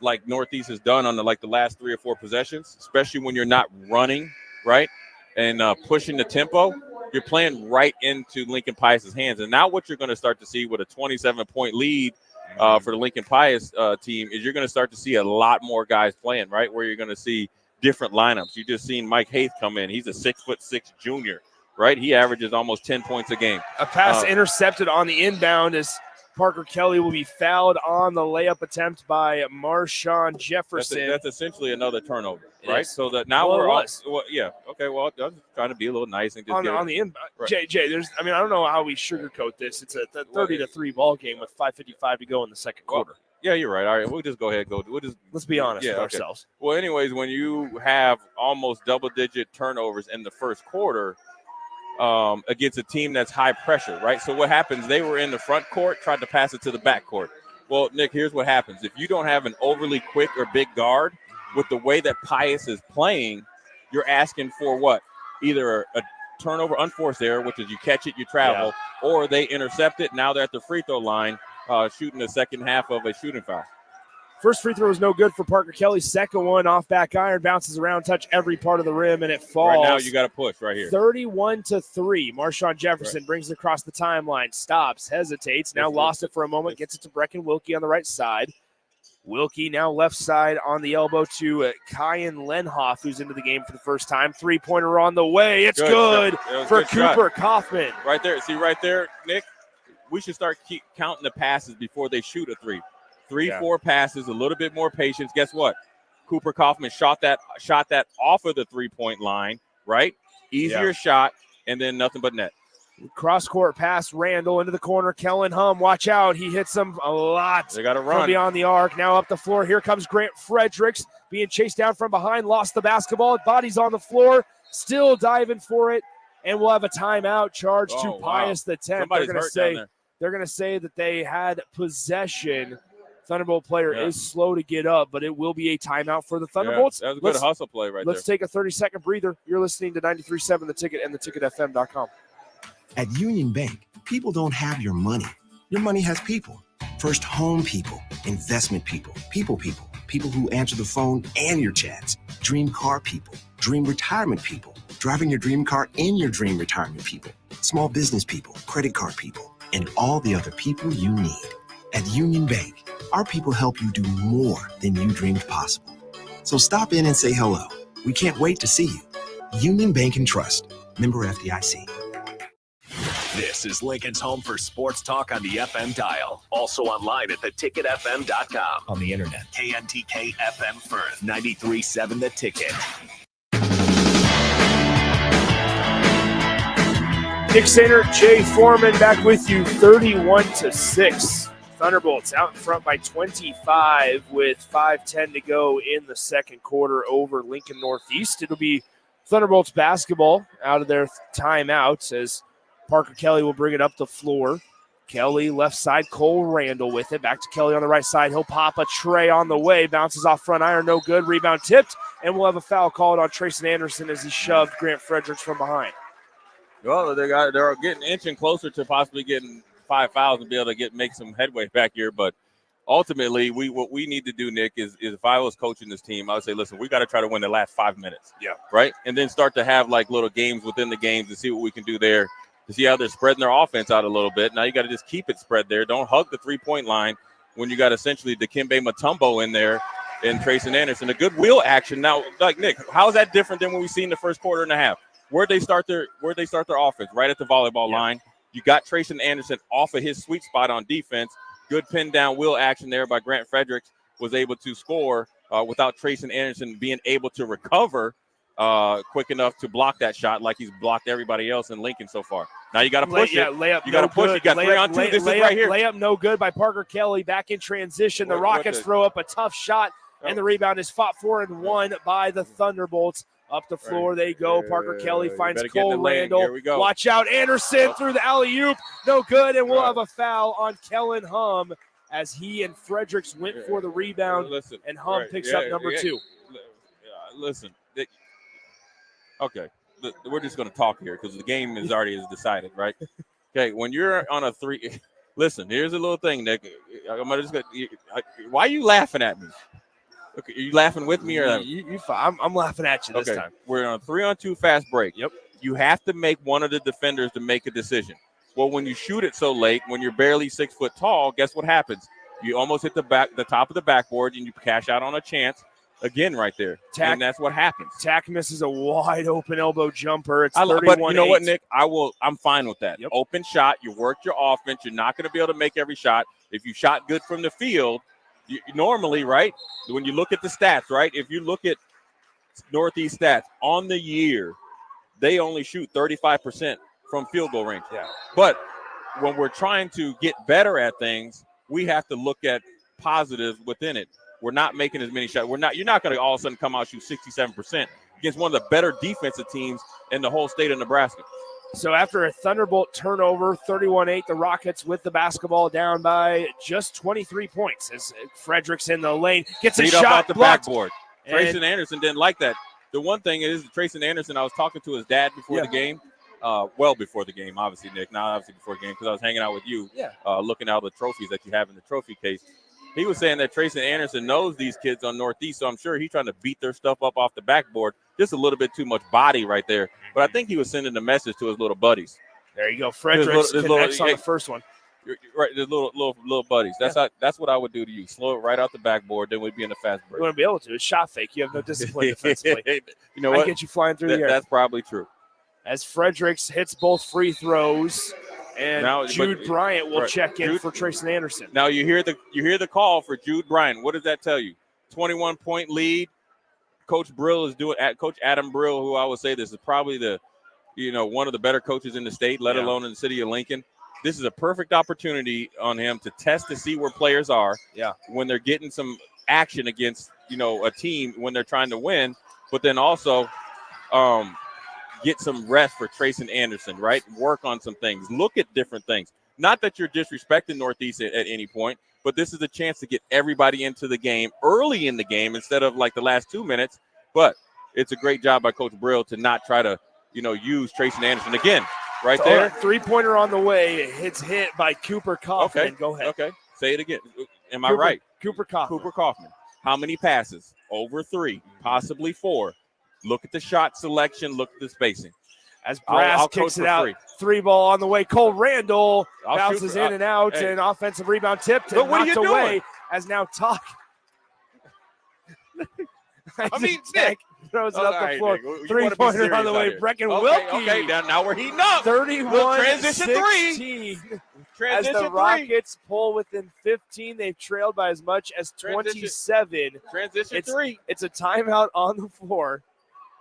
like Northeast has done on the last 3 or 4 possessions, especially when you're not running, right, and pushing the tempo, you're playing right into Lincoln Pius's hands. And now what you're going to start to see with a 27-point lead for the Lincoln Pius team is you're going to start to see a lot more guys playing, right, where you're going to see different lineups. You just seen Mike Haith come in. He's a 6'6" junior, right? He averages almost 10 points a game. A pass intercepted on the inbound as Parker Kelly will be fouled on the layup attempt by Marshawn Jefferson. That's essentially another turnover, right? So that now we're all yeah. Okay, well, I'm trying to be a little nice and just on the inbound. Right. Jay, I don't know how we sugarcoat this. It's a 30-3 ball game with 5:55 to go in the second quarter. Yeah, you're right. All right, we'll just go ahead and go. Let's be honest with ourselves. Well, anyways, when you have almost double-digit turnovers in the first quarter against a team that's high pressure, right? So what happens? They were in the front court, tried to pass it to the back court. Well, Nick, here's what happens. If you don't have an overly quick or big guard, with the way that Pius is playing, you're asking for what? Either a turnover, unforced error, which is you catch it, you travel, or they intercept it. Now they're at the free throw line shooting the second half of a shooting foul. First free throw was no good for Parker Kelly. Second one off back iron, bounces around, touch every part of the rim, and it falls. Right now you got to push right here. 31-3. Marshawn Jefferson brings it across the timeline, stops, hesitates, now lost it for a moment, gets it to Brecken Wilkie on the right side. Wilkie now left side on the elbow to Kyan Lenhoff, who's into the game for the first time. Three-pointer on the way. It's good for Cooper Kaufman. Right there. See right there, Nick? We should start counting the passes before they shoot a three. 3-4 passes, a little bit more patience. Guess what? Cooper Kaufman shot that off of the three-point line, right? Easier shot, and then nothing but net. Cross-court pass, Randall into the corner. Kellen Hum, watch out. He hits him a lot. They got to run. From beyond the arc. Now up the floor. Here comes Grant Fredericks being chased down from behind. Lost the basketball. Body's on the floor. Still diving for it. And we'll have a timeout charge to Pius the 10th. They're going to say that they had possession. Thunderbolt player is slow to get up, but it will be a timeout for the Thunderbolts. That was a good hustle play right there. Let's take a 30-second breather. You're listening to 93.7 The Ticket and theticketfm.com. At Union Bank, people don't have your money. Your money has people. First home people, investment people, people, people who answer the phone and your chats, dream car people, dream retirement people, driving your dream car in your dream retirement people, small business people, credit card people, and all the other people you need. At Union Bank, our people help you do more than you dreamed possible. So stop in and say hello. We can't wait to see you. Union Bank and Trust. Member FDIC. This is Lincoln's home for sports talk on the FM dial. Also online at theticketfm.com. On the internet. KNTK FM Firth. 93.7 The Ticket. Nick Sainer, Jay Foreman back with you, 31-6. Thunderbolts out in front by 25 with 5:10 to go in the second quarter over Lincoln Northeast. It'll be Thunderbolts basketball out of their timeouts as Parker Kelly will bring it up the floor. Kelly left side, Cole Randall with it. Back to Kelly on the right side. He'll pop a tray on the way. Bounces off front iron, no good. Rebound tipped, and we'll have a foul called on Trayson Anderson as he shoved Grant Fredericks from behind. Well, they're getting inching closer to possibly getting 5 fouls and be able to make some headway back here. But ultimately, what we need to do, Nick, is if I was coaching this team, I would say, listen, we got to try to win the last 5 minutes. Yeah. Right? And then start to have like little games within the games to see what we can do there, to see how they're spreading their offense out a little bit. Now you got to just keep it spread there. Don't hug the three-point line when you got essentially Dikembe Mutombo in there and Trayson Anderson. A good wheel action. Now, like, Nick, how is that different than what we see in the first quarter and a half? Where'd they start their offense? Right at the volleyball line. You got Trayson Anderson off of his sweet spot on defense. Good pin down wheel action there by Grant Fredericks, was able to score without Trayson Anderson being able to recover quick enough to block that shot like he's blocked everybody else in Lincoln so far. Now you got to push it. Layup, you got to push it. You got 3 on 2. This is right here. Layup no good by Parker Kelly. Back in transition. The Rockets throw up a tough shot, and the rebound is fought for and won by the Thunderbolts. Up the floor they go. Parker Kelly finds Cole Randall. Watch out. Anderson through the alley-oop. No good, and we'll have a foul on Kellen Hum as he and Fredericks went for the rebound, and Hum picks up number 2. Listen. Okay. We're just going to talk here because the game is already decided, right? Okay, when you're on a 3 – listen, here's a little thing, Nick. Why are you laughing at me? Okay, are you laughing with me or I'm laughing at you this time. We're on a 3-on-2 fast break. Yep. You have to make one of the defenders to make a decision. Well, when you shoot it so late, when you're barely 6 foot tall, guess what happens? You almost hit the top of the backboard, and you cash out on a chance again right there. And that's what happens. Tack misses a wide open elbow jumper. It's 31-8. But you know what, Nick? I'm fine with that. Yep. Open shot. You worked your offense. You're not going to be able to make every shot. If you shot good from the field, you normally, right, when you look at the stats, right, if you look at Northeast stats on the year, they only shoot 35% from field goal range. Yeah. But when we're trying to get better at things, we have to look at positives within it. We're not making as many shots. You're not going to all of a sudden come out and shoot 67% against one of the better defensive teams in the whole state of Nebraska. So after a Thunderbolt turnover, 31-8, the Rockets with the basketball down by just 23 points as Fredericks in the lane gets a shot off the blocked. backboard. Trayson Anderson didn't like that. The one thing is Trayson Anderson, I was talking to his dad before the game, well before the game, obviously, Nick, not obviously before the game because I was hanging out with you, looking at all the trophies that you have in the trophy case. He was saying that Trayson Anderson knows these kids on Northeast, so I'm sure he's trying to beat their stuff up off the backboard. Just a little bit too much body right there. But I think he was sending a message to his little buddies. There you go. Fredericks connects on the first one. Right, the little buddies. That's what I would do to you. Slow it right out the backboard, then we'd be in the fast break. You want to be able to. It's shot fake. You have no discipline defensively. You know what? I get you flying through the air. That's probably true. As Fredericks hits both free throws, and Jude Bryant will check in for Trayson Anderson. Now you hear the call for Jude Bryant. What does that tell you? 21-point lead. Coach Adam Brill, who I would say this is probably one of the better coaches in the state, let alone in the city of Lincoln. This is a perfect opportunity on him to test to see where players are when they're getting some action against, a team when they're trying to win, but then also get some rest for Trayson Anderson, right? Work on some things. Look at different things. Not that you're disrespecting Northeast at any point, but this is a chance to get everybody into the game early in the game instead of like the last 2 minutes. But it's a great job by Coach Brill to not try to, use Trayson Anderson again. Right there. Three-pointer on the way. It's hit by Cooper Kaufman. Okay. Go ahead. Okay. Say it again. Am I right? Cooper Kaufman. Cooper Kaufman. How many passes? Over 3, possibly 4. Look at the shot selection. Look at the spacing. As Brass kicks it out, 3 ball on the way. Cole Randall bounces in and out, and offensive rebound tipped and knocked away. As now Talk. I mean, Nick throws it up the floor. 3-pointer on the way. Brecken Wilkie. Okay, now we're heating up. 31-16. As the 3. Rockets pull within 15, they've trailed by as much as 27. Transition 3. It's a timeout on the floor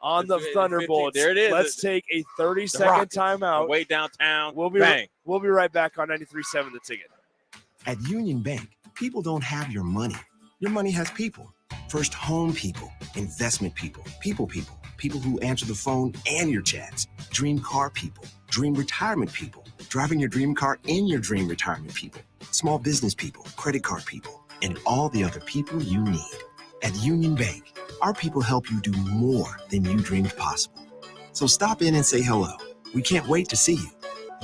on the Thunderbolts. 15. There it is. Let's take a 30-second timeout. Way downtown. We'll be right back on 93.7 The Ticket. At Union Bank, people don't have your money. Your money has people. First home people, investment people, people who answer the phone and your chats, dream car people, dream retirement people, driving your dream car in your dream retirement people, small business people, credit card people, and all the other people you need. At Union Bank, our people help you do more than you dreamed possible. So stop in and say hello. We can't wait to see you.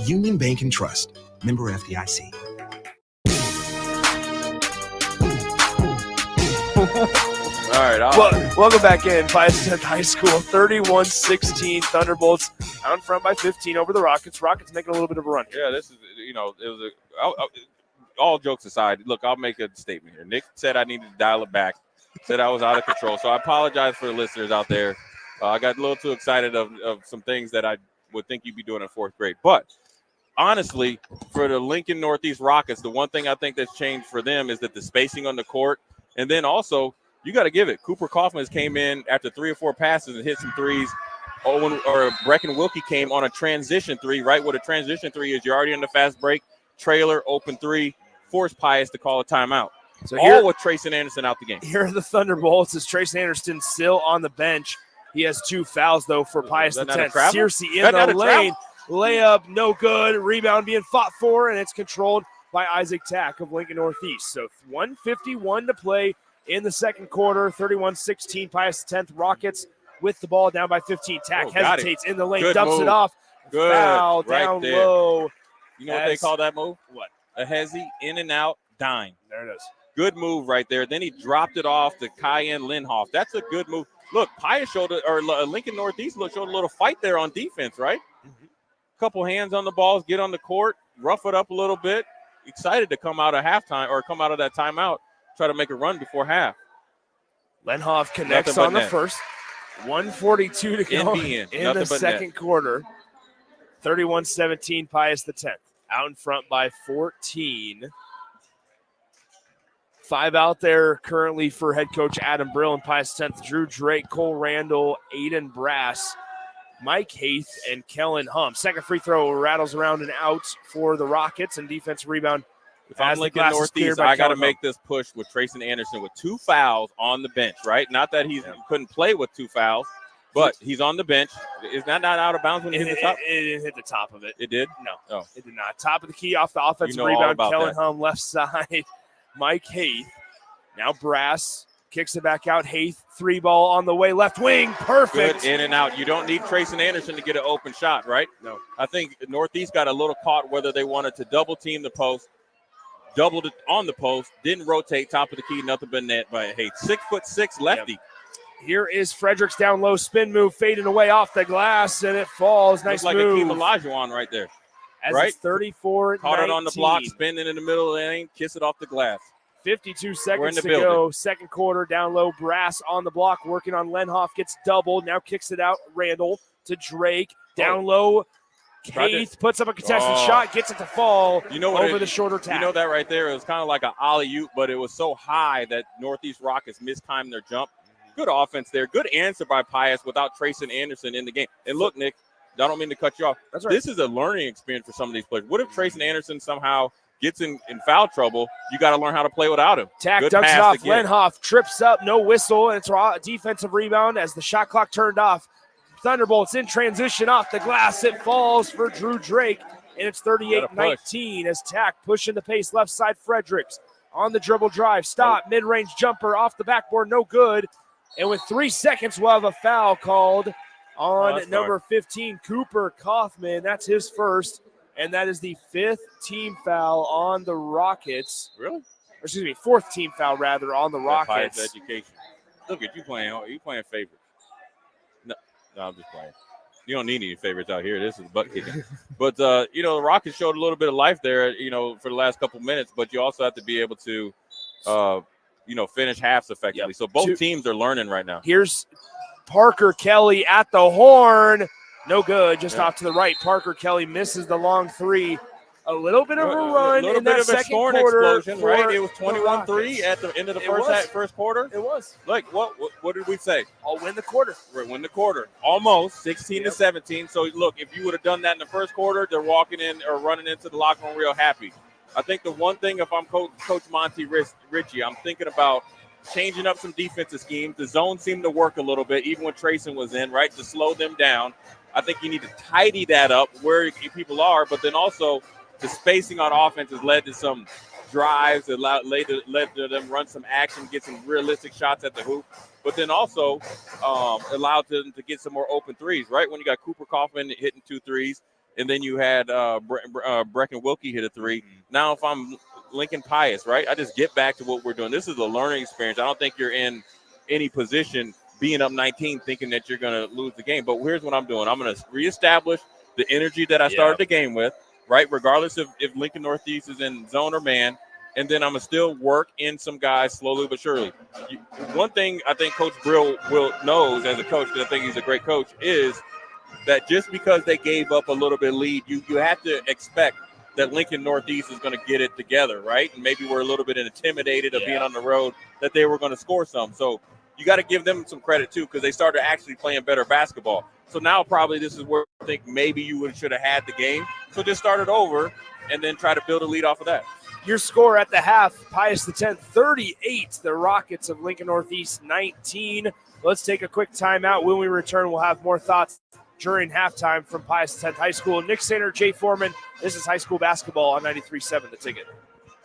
Union Bank and Trust. Member FDIC. All right. Welcome back in. Pius High School, 31-16. Thunderbolts out in front by 15 over the Rockets. Rockets making a little bit of a run. Yeah, this is, it was all jokes aside. Look, I'll make a statement here. Nick said I needed to dial it back. Said I was out of control. So I apologize for the listeners out there. I got a little too excited of some things that I would think you'd be doing in 4th grade. But honestly, for the Lincoln Northeast Rockets, the one thing I think that's changed for them is that the spacing on the court. And then also, you got to give it. Cooper Kaufman came in after 3 or 4 passes and hit some threes. Brecken Wilkie came on a transition 3, right? What a transition 3 is, you're already in the fast break, trailer, open 3, force Pius to call a timeout. So all with Trayson Anderson out the game. Here are the Thunderbolts as Trayson Anderson still on the bench. He has 2 fouls, though, for Pius X. Searcy in the lane. Layup, no good. Rebound being fought for, and it's controlled by Isaac Tack of Lincoln Northeast. So 1:51 to play in the second quarter. 31-16, Pius X. Rockets with the ball down by 15. Tack hesitates in the lane, dumps it off. Good. Foul right down there. low. You know what they call that move? What? A hezzy, in and out, dime. There it is. Good move right there. Then he dropped it off to Cayenne Linhoff. That's a good move. Look, Pius Lincoln Northeast showed a little fight there on defense, right? Couple hands on the balls, get on the court, rough it up a little bit. Excited to come out of halftime or come out of that timeout, try to make a run before half. Lenhoff connects on the first. 1:42 to go in the second quarter. 31-17, Pius X. Out in front by 14. 5 out there currently for head coach Adam Brill and Pius X. Drew Drake, Cole Randall, Aiden Brass, Mike Haith, and Kellen Hum. Second free throw rattles around and out for the Rockets, and defensive rebound. If I'm Lincoln Northeast, I got to make this push with Trayson Anderson with 2 fouls on the bench, right? Not that he couldn't play with 2 fouls, but he's on the bench. Is that not out of bounds when he hit the top? It didn't hit the top of it. It did? No. It did not. Top of the key off the offensive rebound. Kellen Hum left side. Mike Haith. Now Brass kicks it back out. Haith, 3 ball on the way. Left wing. Perfect. Good in and out. You don't need Trayson Anderson to get an open shot, right? No. I think Northeast got a little caught whether they wanted to double team the post. Doubled it on the post, didn't rotate, top of the key, nothing but net by Haith. 6'6" lefty. Yep. Here is Fredericks down low, spin move, fading away off the glass, and it falls. Nice like move. Like Akeem Olajuwon right there. As right? It's 34-19. Caught it on the block, spinning in the middle of the lane, kiss it off the glass. 52 seconds to go. Second quarter, down low. Brass on the block, working on Lenhoff, gets doubled. Now kicks it out. Randall to Drake. Down low. Haith puts up a contested shot, gets it to fall over the shorter tap. You know that right there? It was kind of like an alley-oop, but it was so high that Northeast Rockets mistimed their jump. Good offense there. Good answer by Pius without Trayson Anderson in the game. And look, Nick, I don't mean to cut you off. That's right. This is a learning experience for some of these players. What if Trayson Anderson somehow gets in foul trouble? You got to learn how to play without him. Tack dunks it off. Lenhoff trips up, no whistle, and it's a defensive rebound as the shot clock turned off. Thunderbolts in transition off the glass. It falls for Drew Drake, and it's 38-19 as Tack pushing the pace left side. Fredericks on the dribble drive. Stop, mid-range jumper off the backboard, no good. And with 3 seconds, we'll have a foul called on number 15, Cooper Kaufman. That's his first, and that is the 5th team foul on the Rockets. Really? fourth team foul rather on the Rockets. Pius education. Look at you playing favorites. No, I'm just playing. You don't need any favorites out here. This is butt kicking. But, the Rockets showed a little bit of life there, for the last couple minutes, but you also have to be able to, finish halves effectively. Yep. So both teams are learning right now. Here's Parker Kelly at the horn. No good, just off to the right. Parker Kelly misses the long three. A little bit of a run in that second quarter. Explosion, right? It was 21-3 at the end of the first quarter. It was. Like, what did we say? I'll win the quarter. Win the quarter. Almost 16-17. So, look, if you would have done that in the first quarter, they're walking in or running into the locker room real happy. I think the one thing, if I'm Coach Monty Ritchie, I'm thinking about changing up some defensive schemes. The zone seemed to work a little bit, even when Trayson was in, right, to slow them down. I think you need to tidy that up where people are, but then also – the spacing on offense has led to some drives that led to them run some action, get some realistic shots at the hoop, but then also allowed them to get some more open threes, right? When you got Cooper Kaufman hitting 2 threes, and then you had Brecken Wilkie hit a 3. Now if I'm Lincoln Pius, right, I just get back to what we're doing. This is a learning experience. I don't think you're in any position being up 19 thinking that you're going to lose the game. But here's what I'm doing. I'm going to reestablish the energy that I started the game with, right, regardless of if Lincoln Northeast is in zone or man, and then I'm going to still work in some guys slowly but surely. One thing I think Coach Brill knows as a coach, because I think he's a great coach, is that just because they gave up a little bit of lead, you have to expect that Lincoln Northeast is going to get it together, right? And maybe we're a little bit intimidated of being on the road that they were going to score some. So you got to give them some credit, too, because they started actually playing better basketball. So now probably this is where I think maybe you should have had the game. So just start it over and then try to build a lead off of that. Your score at the half, Pius X, 38. The Rockets of Lincoln Northeast, 19. Let's take a quick timeout. When we return, we'll have more thoughts during halftime from Pius X High School. Nick Sainer, Jay Foreman. This is high school basketball on 93.7 The Ticket.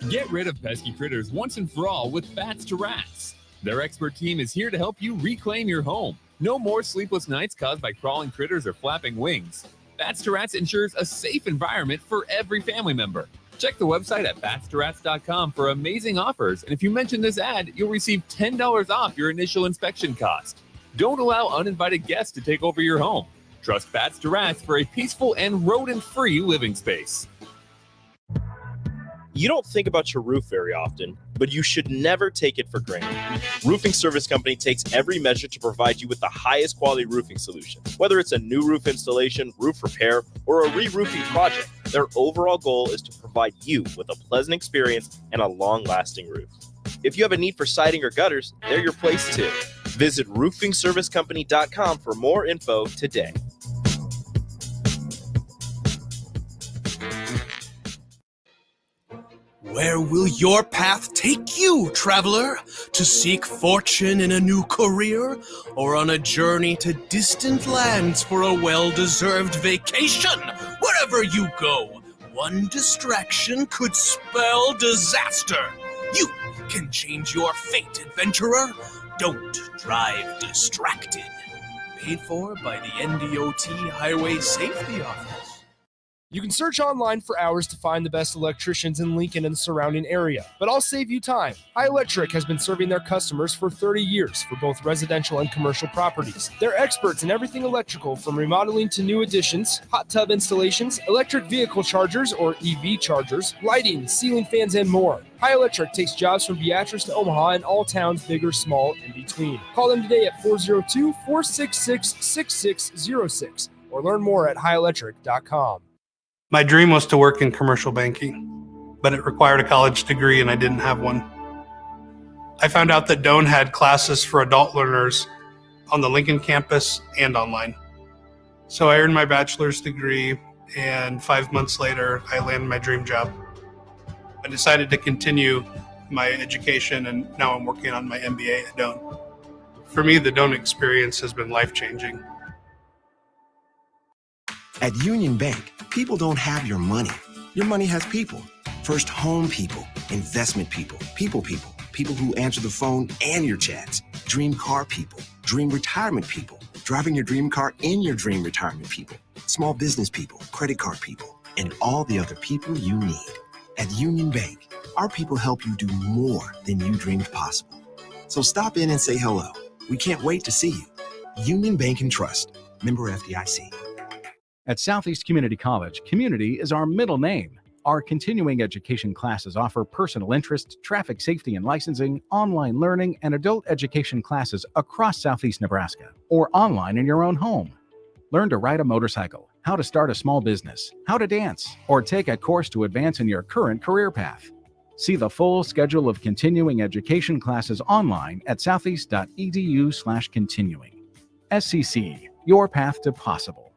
Get rid of pesky critters once and for all with Bats to Rats. Their expert team is here to help you reclaim your home. No more sleepless nights caused by crawling critters or flapping wings. Bats to Rats ensures a safe environment for every family member. Check the website at batstoRats.com for amazing offers, and if you mention this ad, you'll receive $10 off your initial inspection cost. Don't allow uninvited guests to take over your home. Trust Bats to Rats for a peaceful and rodent-free living space. You don't think about your roof very often, but you should never take it for granted. Roofing Service Company takes every measure to provide you with the highest quality roofing solution. Whether it's a new roof installation, roof repair, or a re-roofing project, their overall goal is to provide you with a pleasant experience and a long-lasting roof. If you have a need for siding or gutters, they're your place too. Visit roofingservicecompany.com for more info today. Where will your path take you, traveler? To seek fortune in a new career? Or on a journey to distant lands for a well-deserved vacation? Wherever you go, one distraction could spell disaster. You can change your fate, adventurer. Don't drive distracted. Paid for by the NDOT Highway Safety Office. You can search online for hours to find the best electricians in Lincoln and the surrounding area, but I'll save you time. High Electric has been serving their customers for 30 years for both residential and commercial properties. They're experts in everything electrical, from remodeling to new additions, hot tub installations, electric vehicle chargers or EV chargers, lighting, ceiling fans, and more. High Electric takes jobs from Beatrice to Omaha and all towns, big or small, in between. Call them today at 402-466-6606 or learn more at highelectric.com. My dream was to work in commercial banking, but it required a college degree and I didn't have one. I found out that Doane had classes for adult learners on the Lincoln campus and online. So I earned my bachelor's degree, and 5 months later, I landed my dream job. I decided to continue my education, and now I'm working on my MBA at Doane. For me, the Doane experience has been life-changing. At Union Bank, people don't have your money. Your money has people. First home people, investment people, people who answer the phone and your chats, dream car people, dream retirement people, driving your dream car in your dream retirement people, small business people, credit card people, and all the other people you need. At Union Bank, Our people help you do more than you dreamed possible. So stop in and say hello. We can't wait to see you. Union Bank and Trust. Member FDIC. At Southeast Community College, community is our middle name. Our continuing education classes offer personal interest, traffic safety and licensing, online learning, and adult education classes across Southeast Nebraska or online in your own home. Learn to ride a motorcycle, how to start a small business, how to dance, or take a course to advance in your current career path. See the full schedule of continuing education classes online at southeast.edu/continuing. SCC, your path to possible.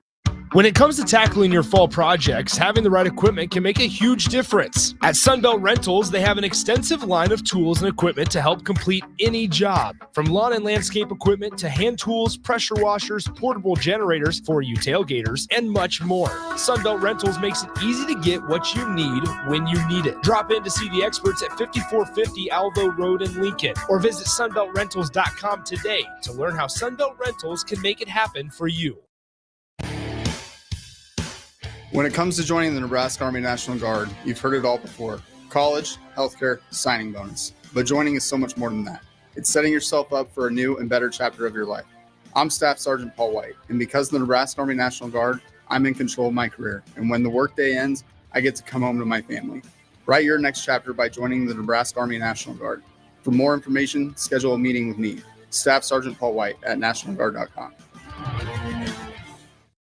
When it comes to tackling your fall projects, having the right equipment can make a huge difference. At Sunbelt Rentals, they have an extensive line of tools and equipment to help complete any job. From lawn and landscape equipment to hand tools, pressure washers, portable generators for you tailgaters, and much more. Sunbelt Rentals makes it easy to get what you need when you need it. Drop in to see the experts at 5450 Alvo Road in Lincoln, or visit sunbeltrentals.com today to learn how Sunbelt Rentals can make it happen for you. When it comes to joining the Nebraska Army National Guard, you've heard it all before. College, healthcare, signing bonus. But joining is so much more than that. It's setting yourself up for a new and better chapter of your life. I'm Staff Sergeant Paul White, and because of the Nebraska Army National Guard, I'm in control of my career. And when the workday ends, I get to come home to my family. Write your next chapter by joining the Nebraska Army National Guard. For more information, schedule a meeting with me, Staff Sergeant Paul White at nationalguard.com.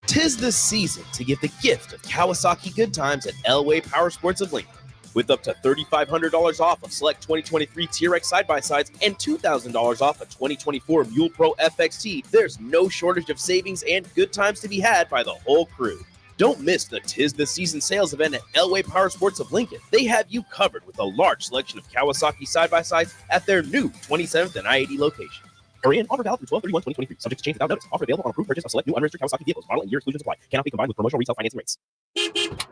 'Tis the season to give the gift of Kawasaki Good Times at Elway Power Sports of Lincoln. With up to $3,500 off of select 2023 TRX side-by-sides and $2,000 off a 2024 Mule Pro FXT, there's no shortage of savings and good times to be had by the whole crew. Don't miss the 'Tis the Season sales event at Elway Power Sports of Lincoln. They have you covered with a large selection of Kawasaki side-by-sides at their new 27th and I-80 location. Hurry in. Offer valid through 12/31/2023. Subject to change without notice. Offer available on approved purchase of select new unregistered Kawasaki vehicles. Model and year exclusions apply. Cannot be combined with promotional retail financing rates.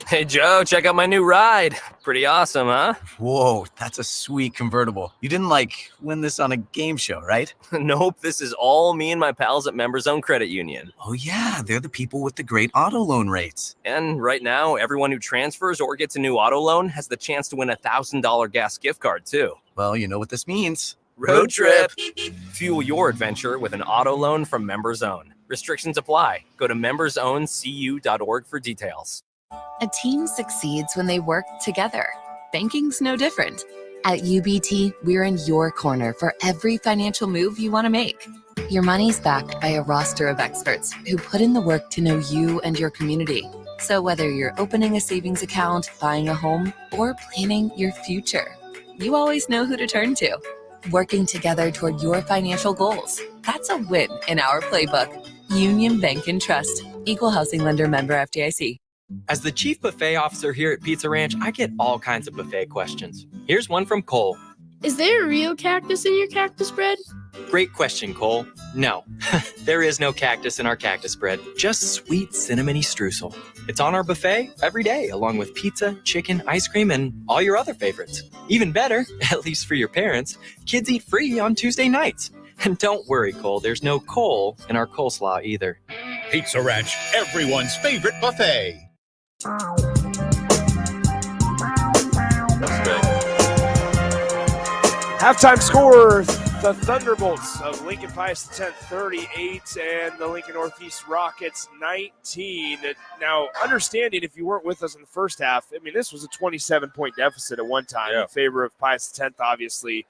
Hey, Joe, check out my new ride. Pretty awesome, huh? Whoa, that's a sweet convertible. You didn't win this on a game show, right? Nope, this is all me and my pals at Members Own Credit Union. Oh yeah, they're the people with the great auto loan rates. And right now, everyone who transfers or gets a new auto loan has the chance to win a $1,000 gas gift card, too. Well, you know what this means. Road trip. Fuel your adventure with an auto loan from Members Own. Restrictions apply. Go to membersowncu.org for details. A team succeeds when they work together. Banking's no different. At UBT, we're in your corner for every financial move you want to make. Your money's backed by a roster of experts who put in the work to know you and your community. So whether you're opening a savings account, buying a home, or planning your future, you always know who to turn to. Working together toward your financial goals. That's a win in our playbook. Union Bank and Trust. Equal housing lender, member FDIC. As the chief buffet officer here at Pizza Ranch, I get all kinds of buffet questions. Here's one from Cole. Is there a real cactus in your cactus bread? Great question, Cole. No, there is no cactus in our cactus bread, just sweet cinnamony streusel. It's on our buffet every day, along with pizza, chicken, ice cream, and all your other favorites. Even better, at least for your parents, kids eat free on Tuesday nights. And don't worry, Cole, there's no coal in our coleslaw either. Pizza Ranch, everyone's favorite buffet. Halftime score, the Thunderbolts of Lincoln Pius X 38 and the Lincoln Northeast Rockets 19. Now, understanding if you weren't with us in the first half, I mean, this was a 27-point deficit at one time in favor of Pius X, obviously.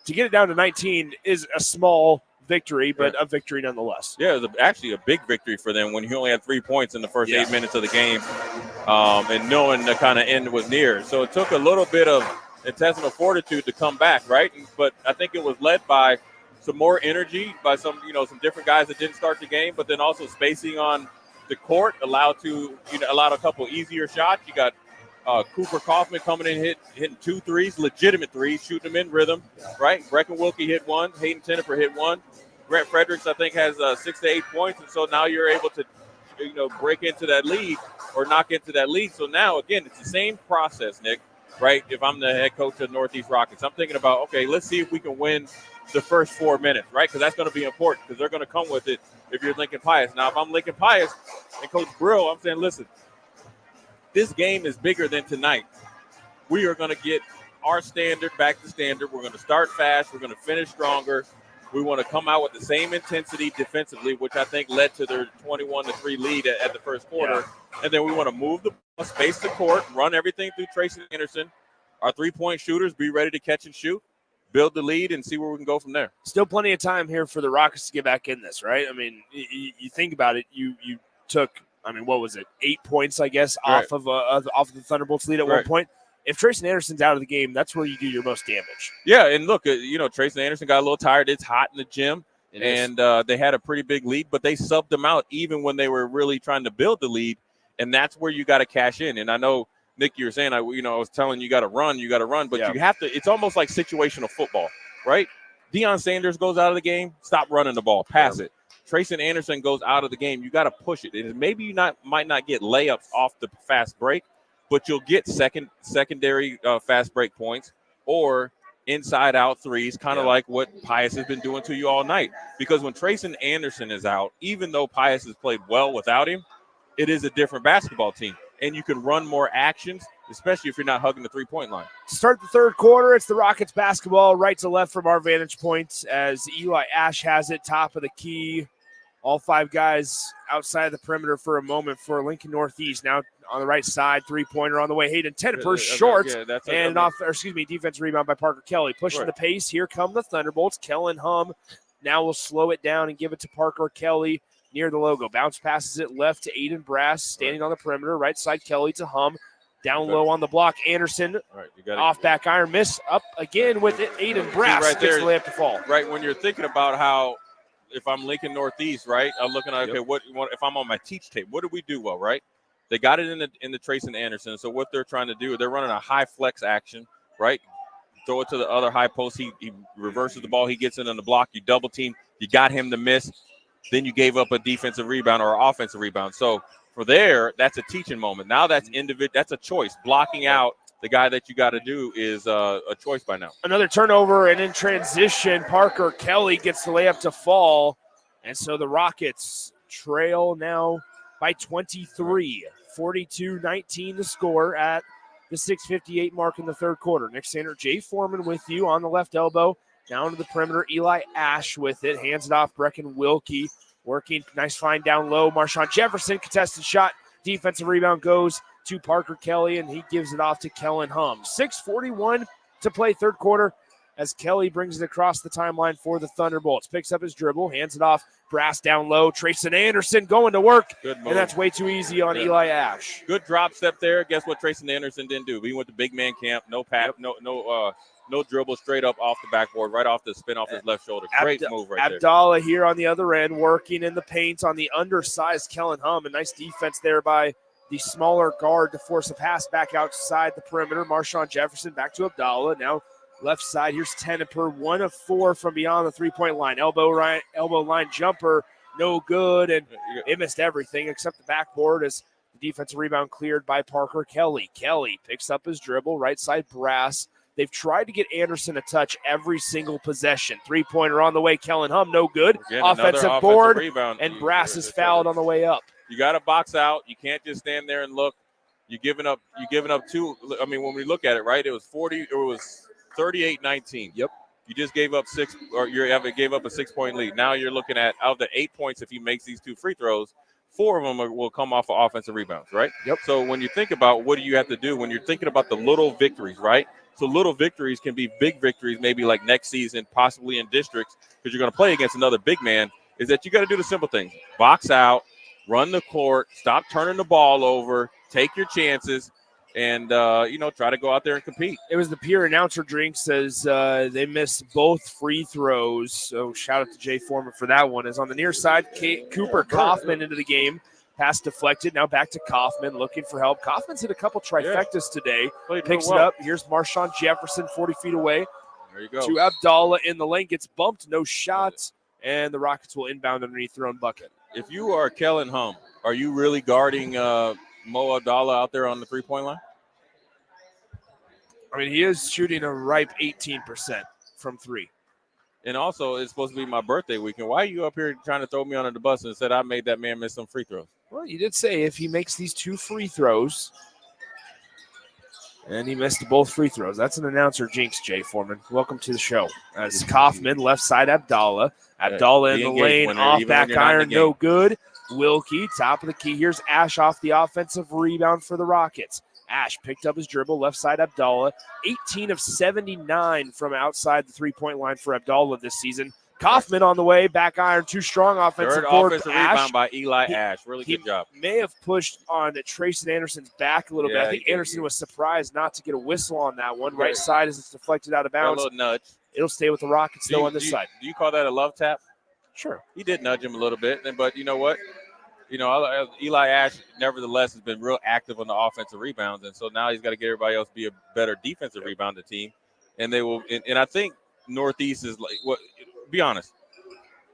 To get it down to 19 is a small victory, but a victory nonetheless. Yeah, it was actually a big victory for them when he only had 3 points in the first 8 minutes of the game, and knowing the kind of end was near. So it took a little bit of intestinal fortitude to come back, right? But I think it was led by some more energy by some different guys that didn't start the game, but then also spacing on the court allowed a couple easier shots. You got Cooper Kaufman coming in, hitting 2 threes, legitimate threes, shooting them in rhythm, right? Brecken Wilkie hit one, Hayden Tennifer hit one. Grant Fredericks, I think, has 6 to 8 points, and so now you're able to, break into that lead or knock into that lead. So now, again, it's the same process, Nick, right? If I'm the head coach of Northeast Rockets, I'm thinking about, okay, let's see if we can win the first 4 minutes, right? Because that's going to be important because they're going to come with it if you're Lincoln Pius. Now, if I'm Lincoln Pius and Coach Brill, I'm saying, listen, this game is bigger than tonight. We are going to get our standard back to standard. We're going to start fast. We're going to finish stronger. We want to come out with the same intensity defensively, which I think led to their 21-3 lead at the first quarter. Yeah. And then we want to move the ball, space the court, run everything through Tracy Anderson. Our three-point shooters be ready to catch and shoot, build the lead, and see where we can go from there. Still plenty of time here for the Rockets to get back in this, right? I mean, you think about it. You took, what was it, 8 points, I guess, right. off the Thunderbolts lead at one point. If Tracy Anderson's out of the game, that's where you do your most damage. Yeah, and look, Tracy Anderson got a little tired. It's hot in the gym, and they had a pretty big lead, but they subbed them out even when they were really trying to build the lead, and that's where you got to cash in. And I know, Nick, you were saying, I was telling you got to run, but you have to – it's almost like situational football, right? Deion Sanders goes out of the game, stop running the ball, pass it. Tracy Anderson goes out of the game, you got to push it. And maybe you might not get layups off the fast break, but you'll get secondary fast break points or inside-out threes, kind of like what Pius has been doing to you all night. Because when Tracy Anderson is out, even though Pius has played well without him, it is a different basketball team. And you can run more actions, especially if you're not hugging the three-point line. Start the third quarter. It's the Rockets basketball right to left from our vantage points as Eli Ash has it, top of the key. All five guys outside of the perimeter for a moment for Lincoln Northeast. Now on the right side, three-pointer on the way. Hayden Tenniper short. Defense rebound by Parker Kelly. Pushing the pace. Here come the Thunderbolts. Kellen Hum now will slow it down and give it to Parker Kelly near the logo. Bounce passes it left to Aiden Brass, standing on the perimeter. Right side, Kelly to Hum. Down low on the block, Anderson. Off back iron. Miss up again with it. Aiden Brass gets the layup to fall. Right, when you're thinking about how, if I'm Lincoln Northeast, right, I'm looking at, what if I'm on my teach tape, what do we do well, right? They got it in the Tracy Anderson. So what they're trying to do, they're running a high flex action, right? Throw it to the other high post. He reverses the ball. He gets it on the block. You double team. You got him to miss. Then you gave up a defensive rebound or an offensive rebound. So for there, that's a teaching moment. Now that's that's a choice. Blocking out the guy that you got to do is a choice by now. Another turnover, and in transition, Parker Kelly gets the layup to fall. And so the Rockets trail now by 23. 42-19 the score at the 6:58 mark in the third quarter. Nick Sander, Jay Foreman with you on the left elbow. Down to the perimeter, Eli Ash with it. Hands it off, Brecken Wilkie. Working, nice find down low. Marshawn Jefferson, contested shot. Defensive rebound goes to Parker Kelly, and he gives it off to Kellen Hum. 6:41 to play third quarter as Kelly brings it across the timeline for the Thunderbolts. Picks up his dribble, hands it off. Brass down low. Tracy Anderson going to work, and that's way too easy on Eli Ash. Good drop step there. Guess what Tracy Anderson didn't do? He went to big man camp, no pat, no dribble, straight up off the backboard, right off the spin off his left shoulder. Great move right there. Abdallah here on the other end, working in the paint on the undersized Kellen Hum. A nice defense there by the smaller guard to force a pass back outside the perimeter. Marshawn Jefferson back to Abdallah. Now left side, here's Tenniper, 1 of 4 from beyond the three-point line. Elbow line jumper, no good, and it missed everything except the backboard as the defensive rebound cleared by Parker Kelly. Kelly picks up his dribble, right side Brass. They've tried to get Anderson a touch every single possession. Three-pointer on the way, Kellen Hum, no good. Again, offensive board, rebound. And Brass is fouled on the way up. You got to box out. You can't just stand there and look. You're giving up two. I mean, when we look at it, right, it was 38-19. Yep. You just gave up 6, or you gave up a 6-point lead. Now you're looking at, out of the 8 points, if he makes these 2 free throws, 4 of them will come off of offensive rebounds, right? Yep. So when you think about what do you have to do when you're thinking about the little victories, right? So little victories can be big victories, maybe like next season, possibly in districts, because you're going to play against another big man, is that you got to do the simple things. Box out, run the court, stop turning the ball over, take your chances, and, try to go out there and compete. It was the peer announcer drinks as they missed both free throws. So shout out to Jay Foreman for that one. As on the near side, Cooper Kaufman into the game. Pass deflected. Now back to Kaufman looking for help. Kaufman's hit a couple trifectas today. Picks it up. Here's Marshawn Jefferson 40 feet away. There you go. To Abdallah in the lane. Gets bumped. No shots. And the Rockets will inbound underneath their own bucket. If you are Kellen Hum, are you really guarding Mo Abdallah out there on the three-point line? I mean, he is shooting a ripe 18% from 3. And also, it's supposed to be my birthday weekend. Why are you up here trying to throw me under the bus and said I made that man miss some free throws? Well, you did say if he makes these 2 free throws, And he missed both free throws. That's an announcer jinx, Jay Foreman. Welcome to the show. As Kaufman, left side Abdallah. Abdallah in the lane, winner, off back iron, no good. Wilkie, top of the key. Here's Ash off the offensive rebound for the Rockets. Ash picked up his dribble, left side Abdallah. 18 of 79 from outside the three-point line for Abdallah this season. Kaufman on the way, back iron, too strong offensive board. Offensive rebound by Eli Ash. Really good job. May have pushed on Trayson Anderson's back a little bit. I think Anderson was surprised not to get a whistle on that one. Right side as it's deflected out of bounds. A little nudge. It'll stay with the Rockets, though, on this side. Do you call that a love tap? Sure. He did nudge him a little bit, but you know what? Eli Ash, nevertheless, has been real active on the offensive rebounds, and so now he's got to get everybody else to be a better defensive rebounding team. And they will. And I think Northeast is like what. Be honest.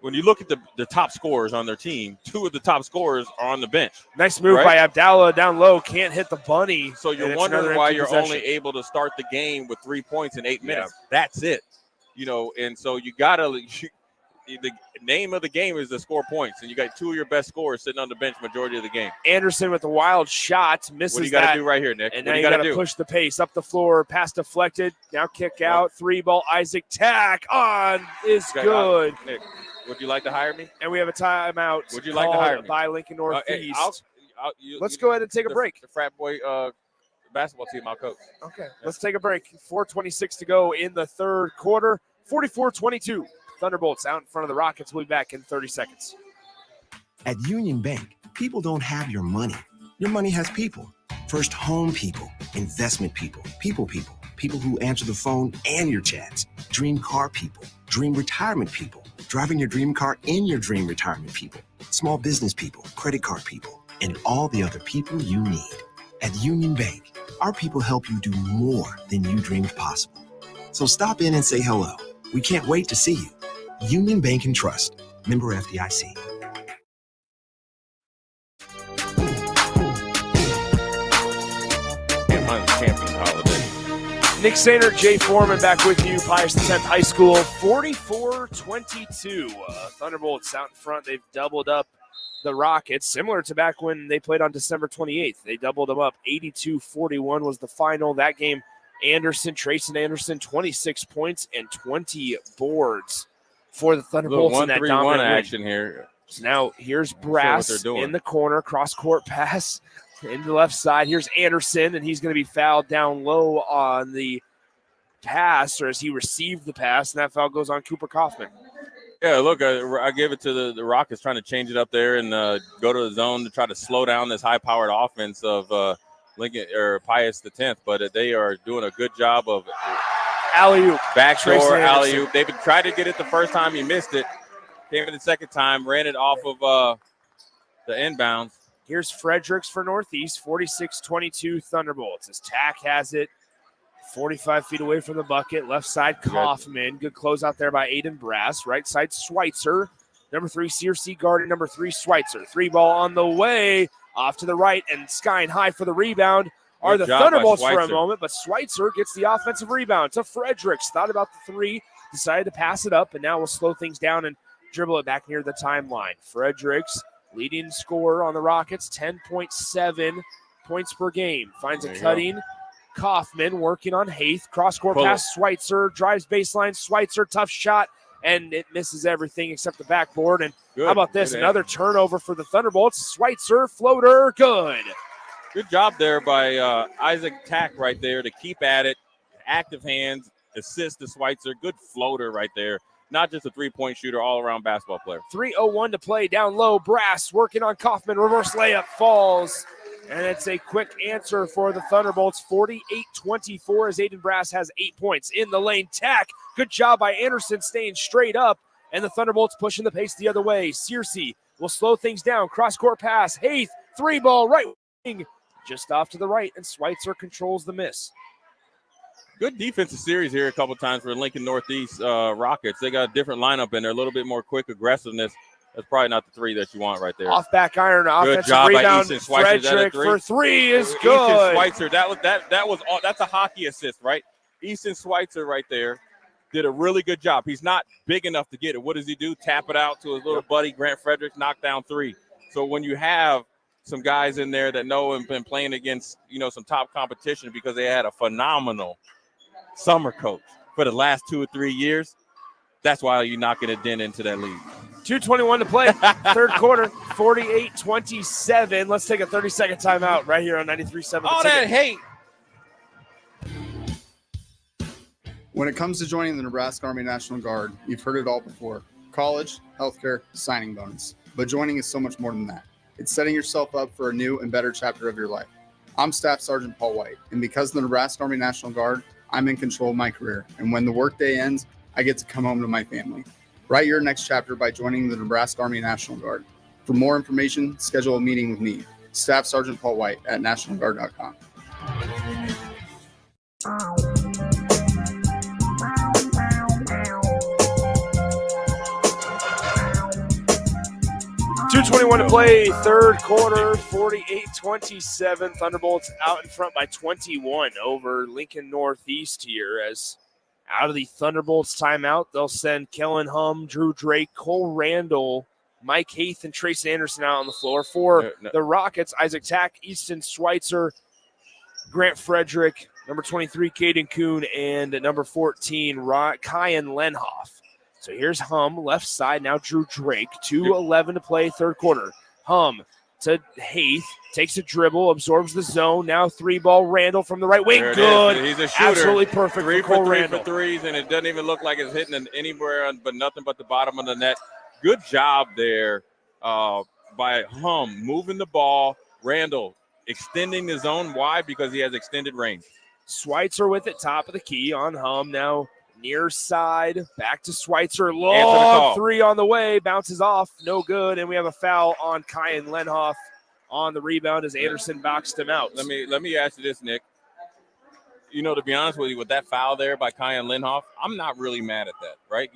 When you look at the top scorers on their team, 2 of the top scorers are on the bench. Nice move by Abdallah down low. Can't hit the bunny. So you're wondering why you're only able to start the game with 3 points in 8 minutes. That's it. And so you got to the name of the game is to score points, and you got 2 of your best scorers sitting on the bench majority of the game. Anderson with the wild shot misses. What do you got to do right here, Nick? And now you got to push the pace up the floor. Pass deflected. Now kick out. 3-ball. Isaac tack on is good. Nick, would you like to hire me? And we have a timeout. Would you like to hire me? By Lincoln Northeast. Let's go ahead and take a break. The frat boy basketball team I'll coach. Okay, let's take a break. 4:26 to go in the third quarter. 44-22. Thunderbolts out in front of the Rockets. We'll be back in 30 seconds. At Union Bank, people don't have your money. Your money has people. First home people, investment people, people who answer the phone and your chats, dream car people, dream retirement people, driving your dream car in your dream retirement people, small business people, credit card people, and all the other people you need. At Union Bank, our people help you do more than you dreamed possible. So stop in and say hello. We can't wait to see you. Union Bank and Trust. Member FDIC. Nick Sainer, Jay Foreman back with you. Pius X High School, 44-22. Thunderbolts out in front. They've doubled up the Rockets, similar to back when they played on December 28th. They doubled them up. 82-41 was the final. That game, Trayson Anderson, 26 points and 20 boards for the Thunderbolts in that dominant action here. So now here's Brass in the corner, cross-court pass in the left side. Here's Anderson, and he's going to be fouled down low on the pass, or as he received the pass, and that foul goes on Cooper Kaufman. Yeah, look, I gave it to the Rockets trying to change it up there and go to the zone to try to slow down this high-powered offense of Lincoln or Pius X, but they are doing a good job of alley-oop, backdoor alley-oop. They've tried to get it the first time, he missed it. Came in the second time, ran it off of the inbounds. Here's Fredericks for Northeast, 46-22 Thunderbolts. As Tack has it, 45 feet away from the bucket. Left side, Kaufman. Good close out there by Aiden Brass. Right side, Schweitzer. Number 3, CRC guarding number 3, Schweitzer. 3-ball on the way. Off to the right and skying high for the rebound are the Thunderbolts for a moment, but Schweitzer gets the offensive rebound to Fredericks. Thought about the 3, decided to pass it up, and now we'll slow things down and dribble it back near the timeline. Fredericks, leading scorer on the Rockets, 10.7 points per game. Finds a cutting. Kaufman working on Haith. Cross-court pass, Schweitzer. Drives baseline. Schweitzer, tough shot, and it misses everything except the backboard. And how about this? Another turnover for the Thunderbolts. Schweitzer, floater, good. Good job there by Isaac Tack right there to keep at it. Active hands, assist to Schweitzer. Good floater right there. Not just a three-point shooter, all-around basketball player. 3:01 to play down low. Brass working on Kaufman. Reverse layup falls. And it's a quick answer for the Thunderbolts. 48-24 as Aiden Brass has 8 points. In the lane, Tack. Good job by Anderson staying straight up. And the Thunderbolts pushing the pace the other way. Searcy will slow things down. Cross-court pass. Haith, 3-ball, right wing. Just off to the right, and Schweitzer controls the miss. Good defensive series here a couple times for Lincoln Northeast Rockets. They got a different lineup in there, a little bit more quick aggressiveness. That's probably not the 3 that you want right there. Off back iron, good offensive job rebound. By Easton Schweitzer. Frederick for 3 is good. Easton Schweitzer, that's a hockey assist, right? Easton Schweitzer right there did a really good job. He's not big enough to get it. What does he do? Tap it out to his little buddy Grant Fredericks, knock down 3. So when you have some guys in there that know and been playing against, some top competition because they had a phenomenal summer coach for the last 2 or 3 years. That's why you're not going to dent into that lead. 2:21 to play, third quarter, 48-27. Let's take a 30-second timeout right here on 93.7. All that hate. When it comes to joining the Nebraska Army National Guard, you've heard it all before. College, healthcare, signing bonus. But joining is so much more than that. It's setting yourself up for a new and better chapter of your life. I'm Staff Sergeant Paul White, and because of the Nebraska Army National Guard, I'm in control of my career. And when the workday ends, I get to come home to my family. Write your next chapter by joining the Nebraska Army National Guard. For more information, schedule a meeting with me, Staff Sergeant Paul White at nationalguard.com. .221 to play, third quarter, 48-27. Thunderbolts out in front by 21 over Lincoln Northeast here. As out of the Thunderbolts timeout, they'll send Kellen Hum, Drew Drake, Cole Randall, Mike Haith, and Trace Anderson out on the floor. For the Rockets, Isaac Tack, Easton Schweitzer, Grant Frederick, number 23, Caden Kuhn, and number 14, Kyan Lenhoff. So here's Hum, left side. Now Drew Drake, 2:11 to play, third quarter. Hum to Haith, takes a dribble, absorbs the zone. Now three ball, Randall from the right wing. Good. He's a shooter. Absolutely perfect. Three for Cole for Randall. threes, and it doesn't even look like it's hitting anywhere but nothing but the bottom of the net. Good job there by Hum, moving the ball. Randall extending the zone. Why? Because he has extended range. Schweitzer with it, top of the key on Hum. Now near side, back to Schweitzer. Long three on the way, bounces off, no good, and we have a foul on Kyan Lenhoff on the rebound as Anderson boxed him out. Let me ask you this, Nick. To be honest with you, with that foul there by Kyan Lenhoff, I'm not really mad at that, right?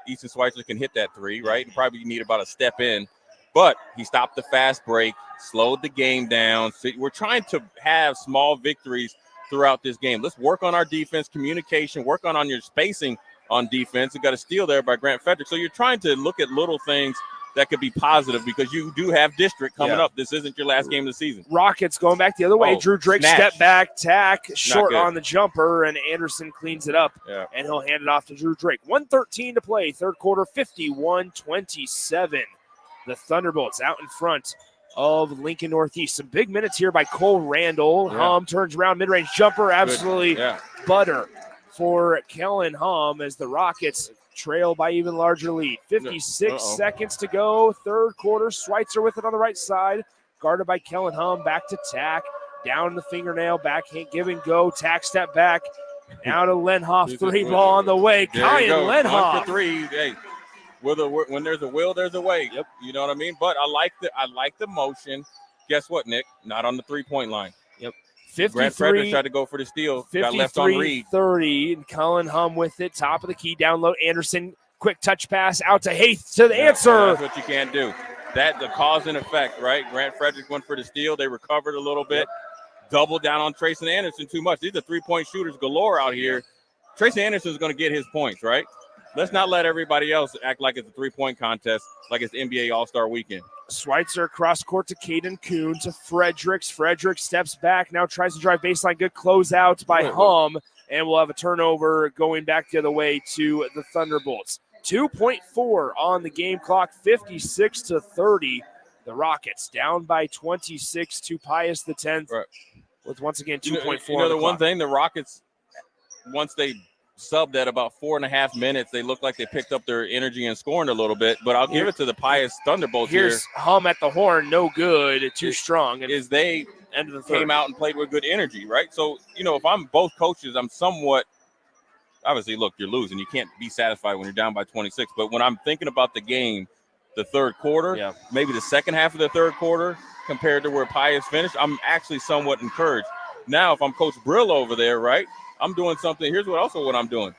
Easton Schweitzer can hit that three, right? And probably need about a step in, but he stopped the fast break, slowed the game down. So we're trying to have small victories throughout this game. Let's work on our defense, communication, work on your spacing on defense. We got a steal there by Grant Frederick. So you're trying to look at little things that could be positive because you do have district coming up. This isn't your last game of the season. Rockets going back the other way. Drew Drake step back, tack, short on the jumper, and Anderson cleans it up, and he'll hand it off to Drew Drake. 1:13 to play, third quarter, 51-27. The Thunderbolts out in front of Lincoln Northeast. Some big minutes here by Cole Randall. Hum turns around, mid-range jumper, absolutely butter for Kellen Hum as the Rockets trail by even larger lead. 56 seconds to go, third quarter. Schweitzer with it on the right side, guarded by Kellen Hum, back to Tack, down the fingernail, backhand, give and go, Tack step back, now to Lenhoff, three ball on the way. Kyan Lenhoff. 1 for 3, hey. When there's a will, there's a way. Yep. You know what I mean? But I like the motion. Guess what, Nick? Not on the 3-point line. Yep. Grant Frederick tried to go for the steal. Got left on Reed. 53-30. And Cullen Hum with it. Top of the key. Down low. Anderson. Quick touch pass out to Haith to the answer. That's what you can't do. The cause and effect, right? Grant Frederick went for the steal. They recovered a little bit. Double down on Trace and Anderson too much. These are 3-point shooters galore out here. Trace Anderson is going to get his points, right? Let's not let everybody else act like it's a 3-point contest, like it's NBA All-Star Weekend. Schweitzer cross court to Caden Kuhn to Fredericks. Frederick steps back, now tries to drive baseline. Good closeout by Hum, and we'll have a turnover going back the other way to the Thunderbolts. 2.4 on the game clock, 56-30. The Rockets down by 26 to Pius the 10th with once again 2.4. The one thing, the Rockets, once they subbed at about 4.5 minutes, they looked like they picked up their energy and scoring a little bit, but I'll give it to the Pius Thunderbolts here. Here's Hum at the horn, no good, too strong. And they end of the came out and played with good energy, right? So, if I'm both coaches, I'm somewhat, obviously, look, you're losing. You can't be satisfied when you're down by 26, but when I'm thinking about the game, the third quarter, maybe the second half of the third quarter compared to where Pius finished, I'm actually somewhat encouraged. Now, if I'm Coach Brill over there, right, I'm doing something. Here's what I'm doing.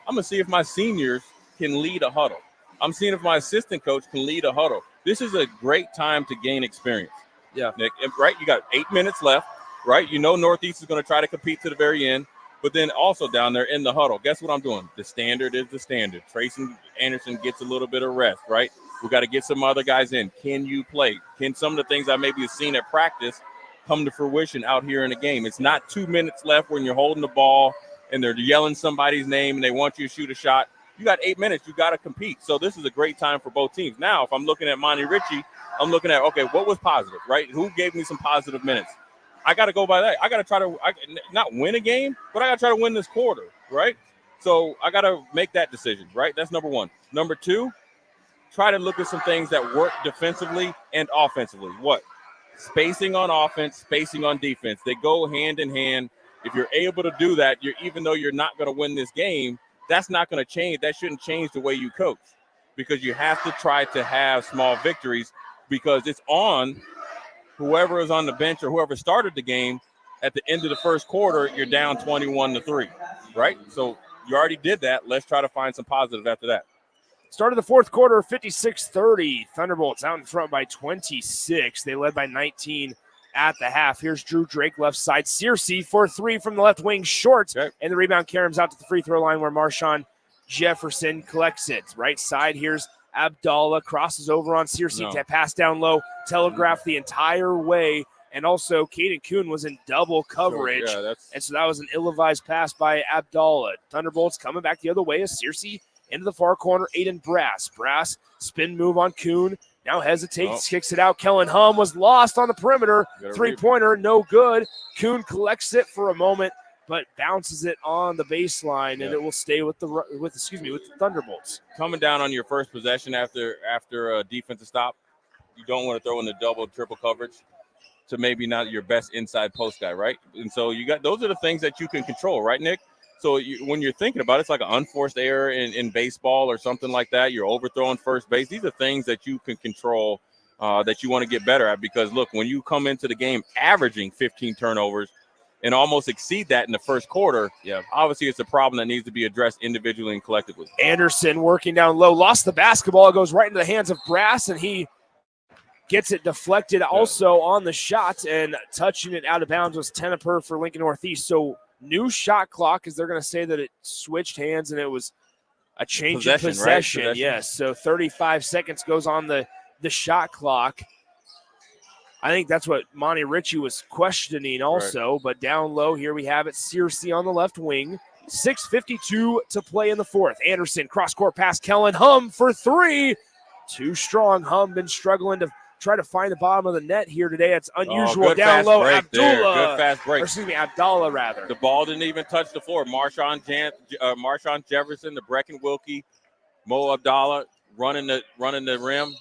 I'm going to see if my seniors can lead a huddle. I'm seeing if my assistant coach can lead a huddle. This is a great time to gain experience. Yeah. Nick, right? You got 8 minutes left, right? Northeast is going to try to compete to the very end, but then also down there in the huddle, guess what I'm doing? The standard is the standard. Trace Anderson gets a little bit of rest, right? We got to get some other guys in. Can you play? Can some of the things I maybe have seen at practice come to fruition out here in the game? It's not 2 minutes left when you're holding the ball and they're yelling somebody's name and they want you to shoot a shot. You got 8 minutes. You got to compete. So this is a great time for both teams. Now, if I'm looking at Monty Ritchie, I'm looking at, okay, what was positive, right? Who gave me some positive minutes? I got to go by that. I got to try to not win a game, but I got to try to win this quarter, right? So I got to make that decision, right? That's number one. Number two, try to look at some things that work defensively and offensively. What? Spacing on offense, spacing on defense. They go hand in hand. If you're able to do that, even though you're not going to win this game, that's not going to change. That shouldn't change the way you coach, because you have to try to have small victories, because it's on whoever is on the bench or whoever started the game. At the end of the first quarter, you're down 21-3, right? So you already did that. Let's try to find some positive after that. Start of the fourth quarter, 56-30. Thunderbolts out in front by 26. They led by 19 at the half. Here's Drew Drake, left side. Searcy for three from the left wing, short. Okay. And the rebound caroms out to the free throw line where Marshawn Jefferson collects it. Right side, here's Abdallah, crosses over on Searcy, pass down low, telegraphed the entire way. And also, Caden Kuhn was in double coverage. Sure, and so that was an ill-advised pass by Abdallah. Thunderbolts coming back the other way as Searcy into the far corner, Aiden Brass. Brass, spin move on Kuhn. Now hesitates, kicks it out. Kellen Hum was lost on the perimeter. Three-pointer, no good. Kuhn collects it for a moment, but bounces it on the baseline, and it will stay with the Thunderbolts. Coming down on your first possession after a defensive stop, you don't want to throw in the double, triple coverage to maybe not your best inside post guy, right? And so those are the things that you can control, right, Nick? So when you're thinking about it, it's like an unforced error in baseball or something like that. You're overthrowing first base. These are things that you can control, that you want to get better at, because, look, when you come into the game averaging 15 turnovers and almost exceed that in the first quarter, obviously it's a problem that needs to be addressed individually and collectively. Anderson working down low, lost the basketball. It goes right into the hands of Brass, and he gets it deflected also on the shot, and touching it out of bounds was Teneper for Lincoln Northeast. So new shot clock, as they're going to say that it switched hands and it was a change in possession. Right? Yes, so 35 seconds goes on the shot clock. I think that's what Monty Ritchie was questioning also, but down low, here we have it. Searcy on the left wing. 6:52 to play in the fourth. Anderson, cross-court pass, Kellen Hum for three. Too strong. Hum been struggling to try to find the bottom of the net here today. It's unusual. Down low, Abdullah. Good fast break. Abdallah, rather. The ball didn't even touch the floor. Marshawn Jefferson, the Brecken Wilkie, Mo Abdallah running the rim,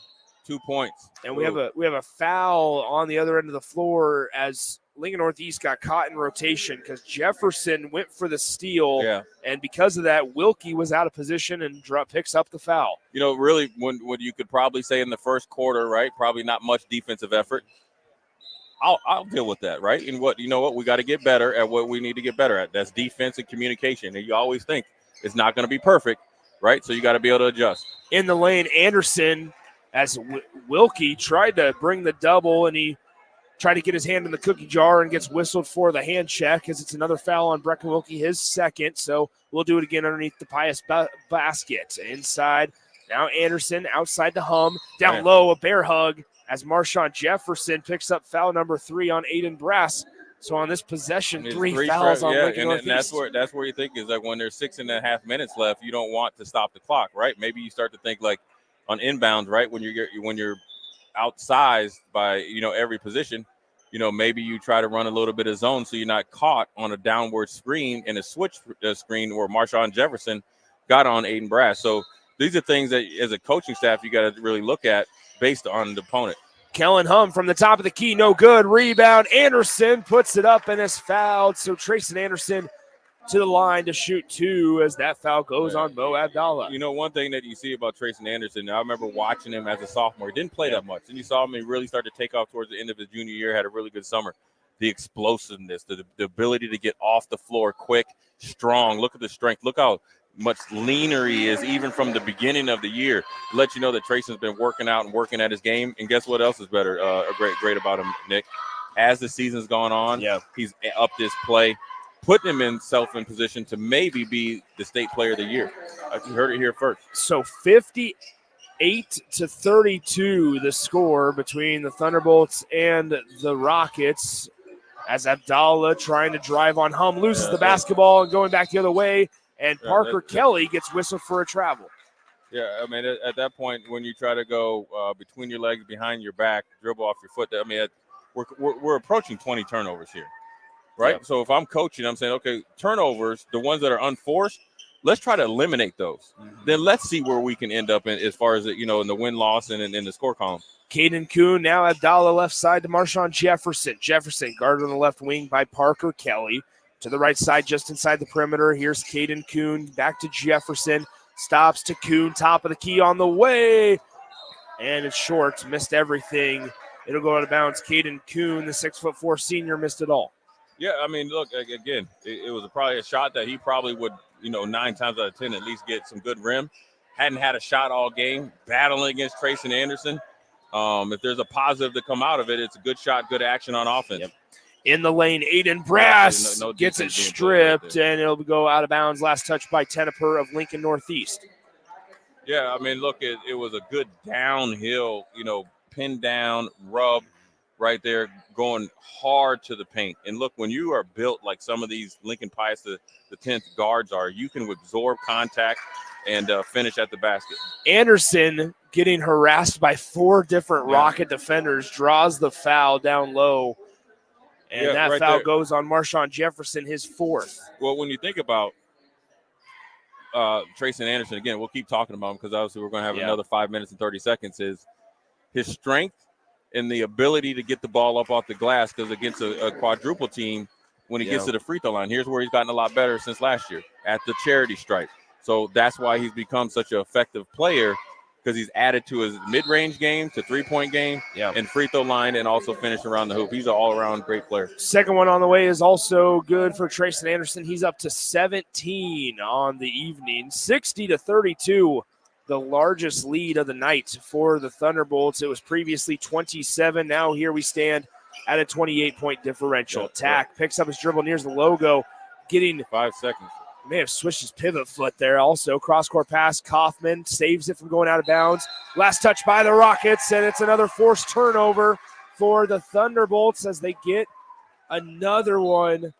2 points. And we have a foul on the other end of the floor as Lincoln Northeast got caught in rotation because Jefferson went for the steal, and because of that, Wilkie was out of position and picks up the foul. Really, what you could probably say in the first quarter, right? Probably not much defensive effort. I'll deal with that, right? And we got to get better at what we need to get better at. That's defense and communication. And you always think it's not going to be perfect, right? So you got to be able to adjust. In the lane, Anderson, as Wilkie tried to bring the double, and he tried to get his hand in the cookie jar and gets whistled for the hand check because it's another foul on Brecken Wilkie, his second. So we'll do it again underneath the Pius basket. Inside, now Anderson outside to Hum. Down low, a bear hug as Marshawn Jefferson picks up foul number 3 on Aiden Brass. So on this possession, three fouls on Lincoln Northeast. And that's where you think is like when there's 6.5 minutes left, you don't want to stop the clock, right? Maybe you start to think like on inbounds, right? When you're outsized by every position, maybe you try to run a little bit of zone so you're not caught on a downward screen and a switch screen where Marshawn Jefferson got on Aiden Brass. So these are things that as a coaching staff you got to really look at based on the opponent. Kellen Hum from the top of the key, no good. Rebound, Anderson puts it up and is fouled. So Trayson Anderson to the line to shoot 2 as that foul goes on Mo Abdallah. One thing that you see about Trayson Anderson, I remember watching him as a sophomore. He didn't play that much. And you saw him really start to take off towards the end of his junior year, had a really good summer. The explosiveness, the ability to get off the floor quick, strong. Look at the strength. Look how much leaner he is even from the beginning of the year. To let you know that Trayson's been working out and working at his game. And guess what else is better? Great about him, Nick? As the season's gone on, he's upped his play, putting himself in position to maybe be the state player of the year. You heard it here first. So 50 8-32 the score between the Thunderbolts and the Rockets, as Abdallah trying to drive on Hum loses the basketball and going back the other way, and Parker Kelly gets whistled for a travel. Yeah, I mean, at that point, when you try to go between your legs, behind your back, dribble off your foot, I mean, we're approaching 20 turnovers here, right? Yep. So if I'm coaching, I'm saying, okay, turnovers, the ones that are unforced, let's try to eliminate those. Then let's see where we can end up in, as far as, in the win-loss and in the score column. Caden Kuhn, now Abdallah left side to Marshawn Jefferson. Jefferson guarded on the left wing by Parker Kelly. To the right side, just inside the perimeter, here's Caden Kuhn. Back to Jefferson. Stops to Kuhn, top of the key on the way. And it's short, missed everything. It'll go out of bounds. Caden Kuhn, the 6'4" senior, missed it all. Yeah, I mean, look, again, it was probably a shot that he probably would, 9 times out of 10 at least get some good rim. Hadn't had a shot all game, battling against Trayson Anderson. If there's a positive to come out of it, it's a good shot, good action on offense. Yep. In the lane, Aiden Brass gets it stripped, and it'll go out of bounds. Last touch by Teneper of Lincoln Northeast. Yeah, I mean, look, it was a good downhill, pin down, rub right there, going hard to the paint. And look, when you are built like some of these Lincoln Pius, the 10th guards are, you can absorb contact and finish at the basket. Anderson, getting harassed by 4 different Rocket defenders, draws the foul down low. And that right foul there goes on Marshawn Jefferson, his 4th. Well, when you think about Trayson Anderson, again, we'll keep talking about him because obviously we're going to have another 5 minutes and 30 seconds, is his strength and the ability to get the ball up off the glass, because against a quadruple team, when he gets to the free throw line, here's where he's gotten a lot better since last year at the charity stripe. So that's why he's become such an effective player, because he's added to his mid-range game, to three-point game, and free throw line, and also finish around the hoop. He's an all-around great player. Second one on the way is also good for Trayson Anderson. He's up to 17 on the evening, 60-32, the largest lead of the night for the Thunderbolts. It was previously 27. Now here we stand at a 28-point differential. Tack picks up his dribble, nears the logo, getting 5 seconds. May have switched his pivot foot there. Also, cross-court pass. Kaufman saves it from going out of bounds. Last touch by the Rockets, and it's another forced turnover for the Thunderbolts as they get another one,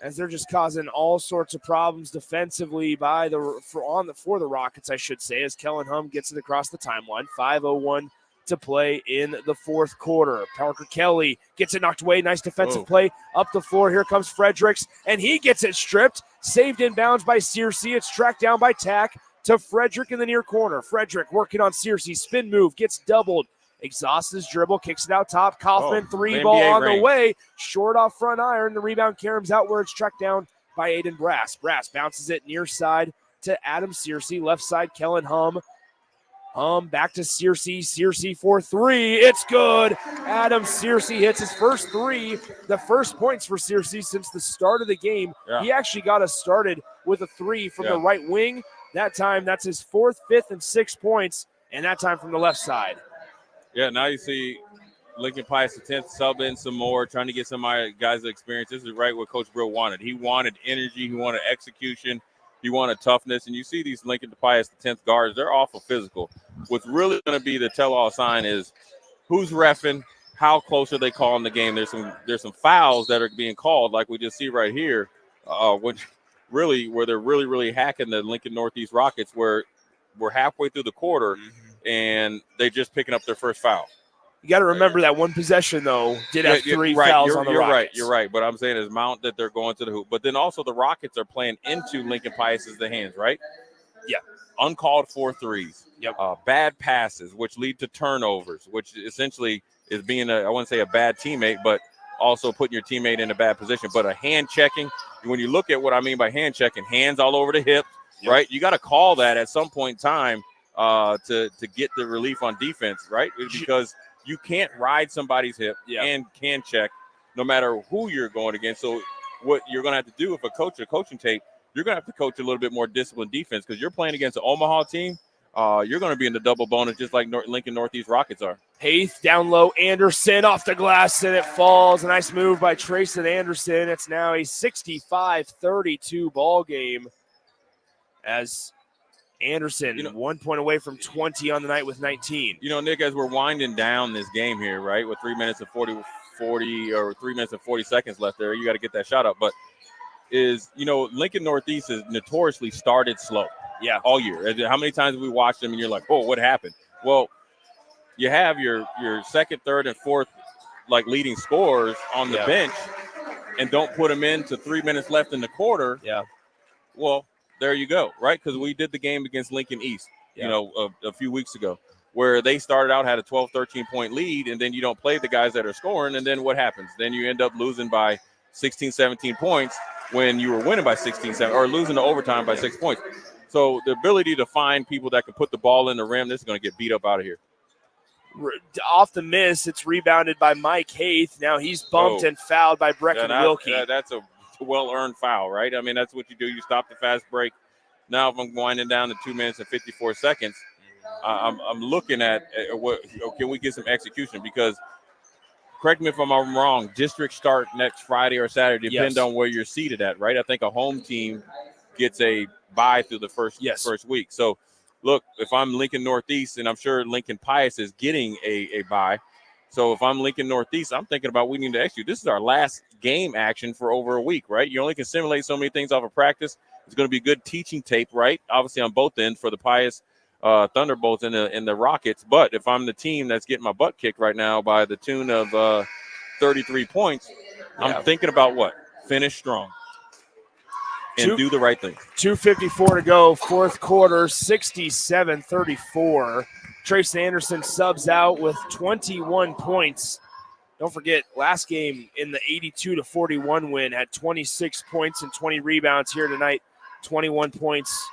as they're just causing all sorts of problems defensively for the Rockets, I should say, as Kellen Hum gets it across the timeline. 5:01 to play in the fourth quarter. Parker Kelly gets it knocked away. Nice defensive play up the floor. Here comes Fredericks, and he gets it stripped. Saved in bounds by Searcy. It's tracked down by Tack to Frederick in the near corner. Frederick working on Searcy. Spin move. Gets doubled. Exhausts his dribble. Kicks it out top. Kaufman, three-ball on the way. Short off front iron. The rebound caroms out where it's tracked down by Aiden Brass. Brass bounces it near side to Adam Searcy. Left side, Kellen Hum. Back to Searcy. Searcy for 3. It's good. Adam Searcy hits his first 3. The first points for Searcy since the start of the game. Yeah. He actually got us started with a 3 from the right wing. That time, that's his 4th, 5th, and 6th points, and that time from the left side. Yeah, now you see Lincoln Pius the 10th sub in some more, trying to get some guys' experience. This is right what Coach Brill wanted. He wanted energy. He wanted execution. He wanted toughness. And you see these Lincoln Pius the 10th guards, they're awful physical. What's really going to be the tell-all sign is who's reffing, how close are they calling the game. There's some fouls that are being called, like we just see right here, which really where they're really hacking the Lincoln Northeast Rockets, where we're halfway through the quarter and they're just picking up their first foul. You got to remember that one possession, though, did have 3 fouls on the Rockets. You're right. But I'm saying is mount that they're going to the hoop. But then also the Rockets are playing into Lincoln Pius's hands, right? Yeah. Uncalled for threes. Yep. Bad passes, which lead to turnovers, which essentially is being I wouldn't say a bad teammate, but also putting your teammate in a bad position. But a hand checking, when you look at what I mean by hand checking, hands all over the hips, right? You got to call that at some point in time to get the relief on defense, right? Because you can't ride somebody's hip and can check no matter who you're going against. So what you're going to have to do if a coaching tape, you're going to have to coach a little bit more disciplined defense, because you're playing against an Omaha team. You're going to be in the double bonus just like Lincoln Northeast Rockets are. Haith down low. Anderson off the glass, and it falls. A nice move by Trayson Anderson. It's now a 65-32 ball game as Anderson, 1 point away from 20 on the night with 19. Nick, as we're winding down this game here, right, with 3 minutes and 40 or 3 minutes and 40 seconds left there, you got to get that shot up. But Lincoln Northeast has notoriously started slow. Yeah. All year. How many times have we watched them and you're like, oh, what happened? Well, you have your second, third, and fourth leading scorers on the bench and don't put them into 3 minutes left in the quarter. Yeah. Well, there you go, right? Because we did the game against Lincoln East, a few weeks ago, where they started out, had a 12, 13-point lead, and then you don't play the guys that are scoring, and then what happens? Then you end up losing by 16, 17 points when you were winning by 16, 17, or losing to overtime by 6 points. So the ability to find people that can put the ball in the rim, this is going to get beat up out of here. Off the miss, it's rebounded by Mike Haith. Now he's bumped and fouled by Brecken Wilkie. That's a well-earned foul, right? I mean, that's what you do. You stop the fast break. Now if I'm winding down to 2 minutes and 54 seconds, I'm looking at can we get some execution? Because correct me if I'm wrong, districts start next Friday or Saturday, depending on where you're seated at, right? I think a home team gets a bye through the first week. So, look, if I'm Lincoln Northeast, and I'm sure Lincoln Pius is getting a bye. So if I'm Lincoln Northeast, I'm thinking about we need to execute. This is our last game action for over a week, right? You only can simulate so many things off of practice. It's going to be good teaching tape, right? Obviously on both ends for the Pius Thunderbolts and the Rockets. But if I'm the team that's getting my butt kicked right now by the tune of 33 points, I'm thinking about what? Finish strong. And do the right thing. 2:54 to go, fourth quarter, 67-34. Trace Anderson subs out with 21 points. Don't forget, last game in the 82-41 win had 26 points and 20 rebounds. Here tonight, 21 points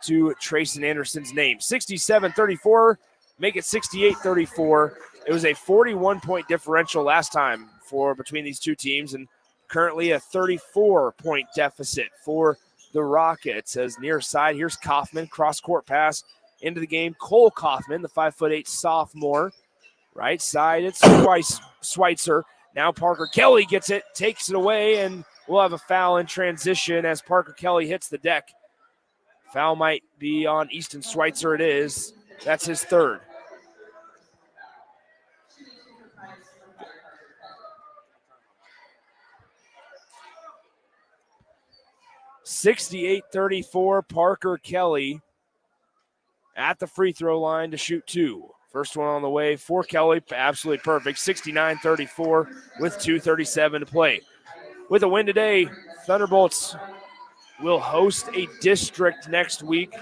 to Trace Anderson's name. 67-34, make it 68-34. It was a 41-point differential last time between these two teams, and currently a 34-point deficit for the Rockets. As near side, here's Kaufman, cross-court pass into the game. Cole Kaufman, the 5'8" sophomore. Right side, it's Schweitzer. Now Parker Kelly gets it, takes it away, and we'll have a foul in transition as Parker Kelly hits the deck. Foul might be on Easton Schweitzer. It is. That's his third. (68-34) Parker Kelly at the free throw line to shoot two. First one on the way for Kelly, absolutely perfect. 69-34 with 2:37 to play. With a win today, Thunderbolts will host a district next week.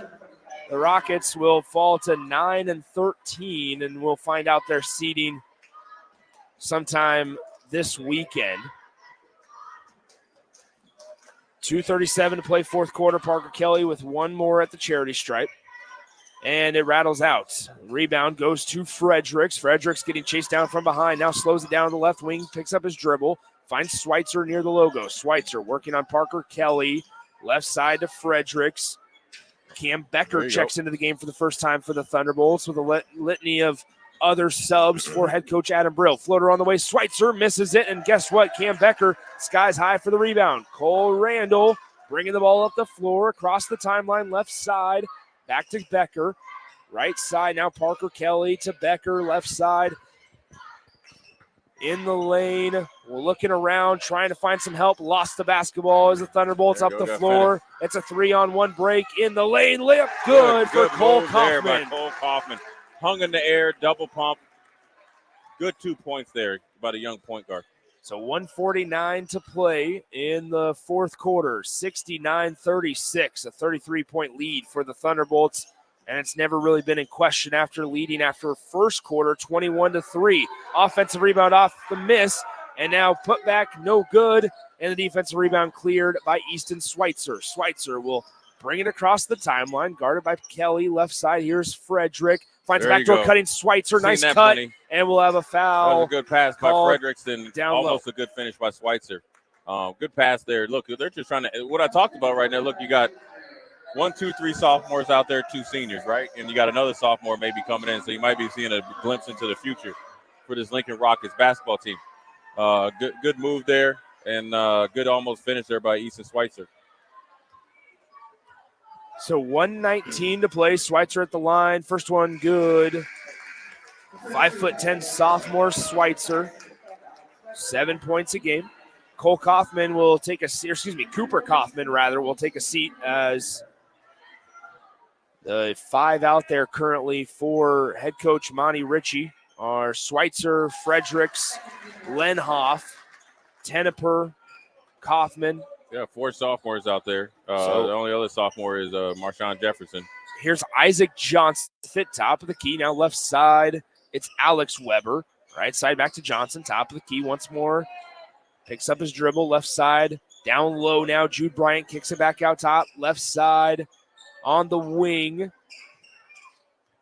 The Rockets will fall to 9-13, and we'll find out their seeding sometime this weekend. 2:37 to play, fourth quarter. Parker Kelly with one more at the charity stripe. And it rattles out. Rebound goes to Fredericks. Fredericks getting chased down from behind. Now slows it down to the left wing. Picks up his dribble. Finds Schweitzer near the logo. Schweitzer working on Parker Kelly. Left side to Fredericks. Cam Becker checks into the game for the first time for the Thunderbolts with a litany of other subs for head coach Adam Brill. Floater on the way. Schweitzer misses it. And guess what? Cam Becker skies high for the rebound. Cole Randall bringing the ball up the floor across the timeline left side. Back to Becker. Right side now Parker Kelly to Becker. Left side. In the lane. We're looking around, trying to find some help. Lost the basketball as the Thunderbolts up the floor. It's a 3-on-1 break in the lane. Layup good for Cole Kaufman. There by Cole Kaufman. Hung in the air, double pump. Good 2 points there by the young point guard. So 1:49 to play in the fourth quarter. 69-36, a 33-point lead for the Thunderbolts. And it's never really been in question after leading after first quarter, 21-3. Offensive rebound off the miss, and now put back, no good. And the defensive rebound cleared by Easton Schweitzer. Schweitzer will bring it across the timeline, guarded by Kelly. Left side, here's Frederick. Finds a backdoor cutting Schweitzer. Nice cut, plenty. And we'll have a foul. That was a good pass by Fredericks and almost a good finish by Schweitzer. Good pass there. Look, they're just trying to – what I talked about right now, look, you got 1, 2, 3 sophomores out there, 2 seniors, right? And you got another sophomore maybe coming in, so you might be seeing a glimpse into the future for this Lincoln Rockets basketball team. Good move there, and good almost finish there by Easton Schweitzer. So 1:19 to play. Schweitzer at the line. First one good. 5'10" sophomore Schweitzer. 7 points a game. Cole Kaufman will take a seat, Cooper Kaufman rather will take a seat as the 5 out there currently for head coach Monty Ritchie are Schweitzer, Fredericks, Lenhoff, Tenneper, Kaufman. Yeah, 4 sophomores out there. The only other sophomore is Marshawn Jefferson. Here's Isaac Johnson, fit top of the key. Now left side, it's Alex Weber. Right side back to Johnson, top of the key once more. Picks up his dribble, left side. Down low now, Jude Bryant kicks it back out top. Left side on the wing.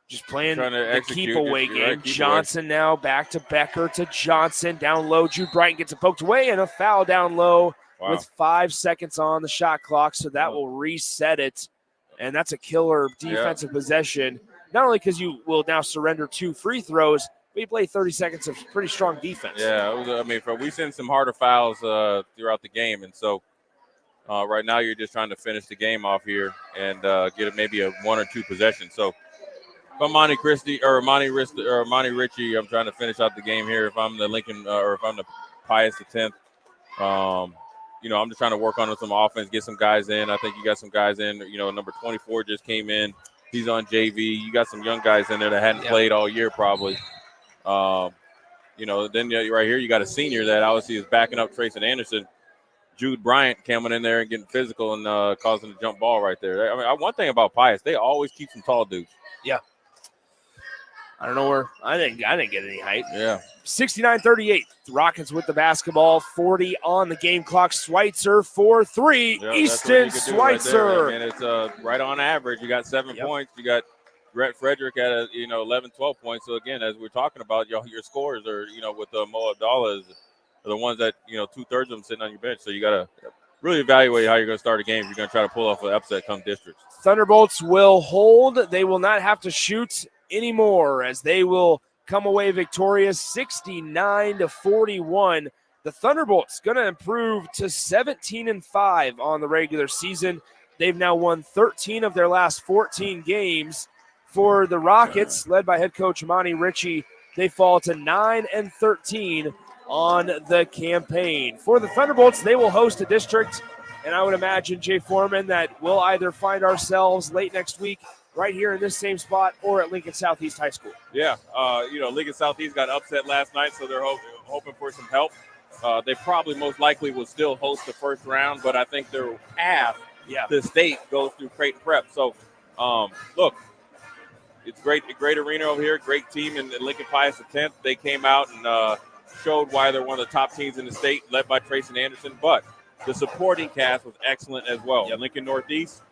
Just playing the keep away game. Johnson now back to Becker to Johnson. Down low, Jude Bryant gets it poked away and a foul down low with 5 seconds on the shot clock. So that will reset it. And that's a killer defensive possession. Not only because you will now surrender 2 free throws, we play 30 seconds of pretty strong defense. Yeah, we've seen some harder fouls throughout the game, and so right now you're just trying to finish the game off here and get maybe a 1 or 2 possessions. So if I'm Monty Ritchie, I'm trying to finish out the game here. If I'm the Lincoln or if I'm the Pius X, I'm just trying to work on some offense, get some guys in. I think you got some guys in. Number 24 just came in. He's on JV. You got some young guys in there that hadn't played all year probably. Then right here you got a senior that obviously is backing up Trayson Anderson. Jude Bryant coming in there and getting physical and causing a jump ball right there. One thing about Pius, they always keep some tall dudes. Yeah. I don't know where I didn't get any height. Yeah. 69-38. The Rockets with the basketball. 40 on the game clock. Schweitzer 4-3. Easton Schweitzer. Right, it's right on average. You got 7 points. You got Brett Frederick at 11, 12 points. So again, as we're talking about, your scores are with Mo Abdallah are the ones that 2/3 of them sitting on your bench. So you got to really evaluate how you're going to start a game. If you're going to try to pull off an upset come districts. Thunderbolts will hold. They will not have to shoot anymore as they will come away victorious 69-41. The Thunderbolts going to improve to 17-5 on the regular season. They've now won 13 of their last 14 games. For the Rockets, led by head coach Monty Ritchie, they fall to 9-13 on the campaign. For the Thunderbolts, they will host a district, and I would imagine, Jay Foreman, that we'll either find ourselves late next week right here in this same spot or at Lincoln Southeast High School. Yeah, Lincoln Southeast got upset last night, so they're hoping for some help. They probably most likely will still host the first round, but I think their path to state goes through Creighton Prep. So, look, it's a great arena over here, great team in Lincoln Pius X. They came out and showed why they're one of the top teams in the state, led by Trayson Anderson, but the supporting cast was excellent as well. Lincoln Northeast,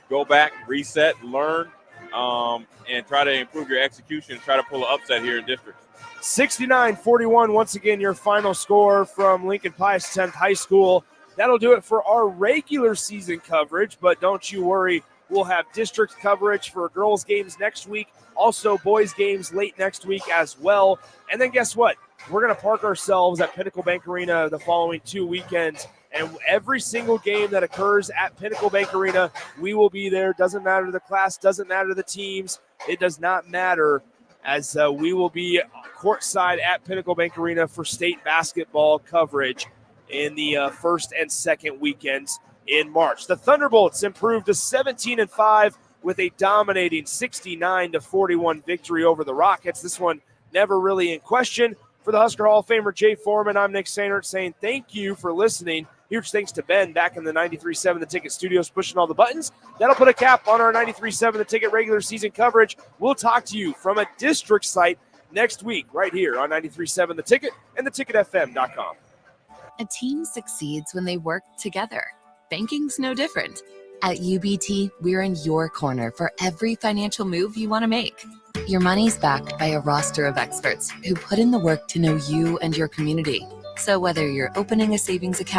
go back, reset, learn, and try to improve your execution and try to pull an upset here in district. 69-41, once again, your final score from Lincoln Pius X High School. That'll do it for our regular season coverage, but don't you worry. We'll have district coverage for girls' games next week, also boys' games late next week as well. And then guess what? We're going to park ourselves at Pinnacle Bank Arena the following 2 weekends. And every single game that occurs at Pinnacle Bank Arena, we will be there. Doesn't matter the class, doesn't matter the teams. It does not matter, as we will be courtside at Pinnacle Bank Arena for state basketball coverage in the first and second weekends in March. The Thunderbolts improved to 17-5 with a dominating 69-41 victory over the Rockets. This one never really in question. For the Husker Hall of Famer Jay Foreman, I'm Nick Sainert saying thank you for listening. Huge thanks to Ben back in the 93.7 The Ticket studios pushing all the buttons. That'll put a cap on our 93.7 The Ticket regular season coverage. We'll talk to you from a district site next week right here on 93.7 The Ticket and theticketfm.com. A team succeeds when they work together. Banking's no different. At UBT, we're in your corner for every financial move you want to make. Your money's backed by a roster of experts who put in the work to know you and your community. So whether you're opening a savings account,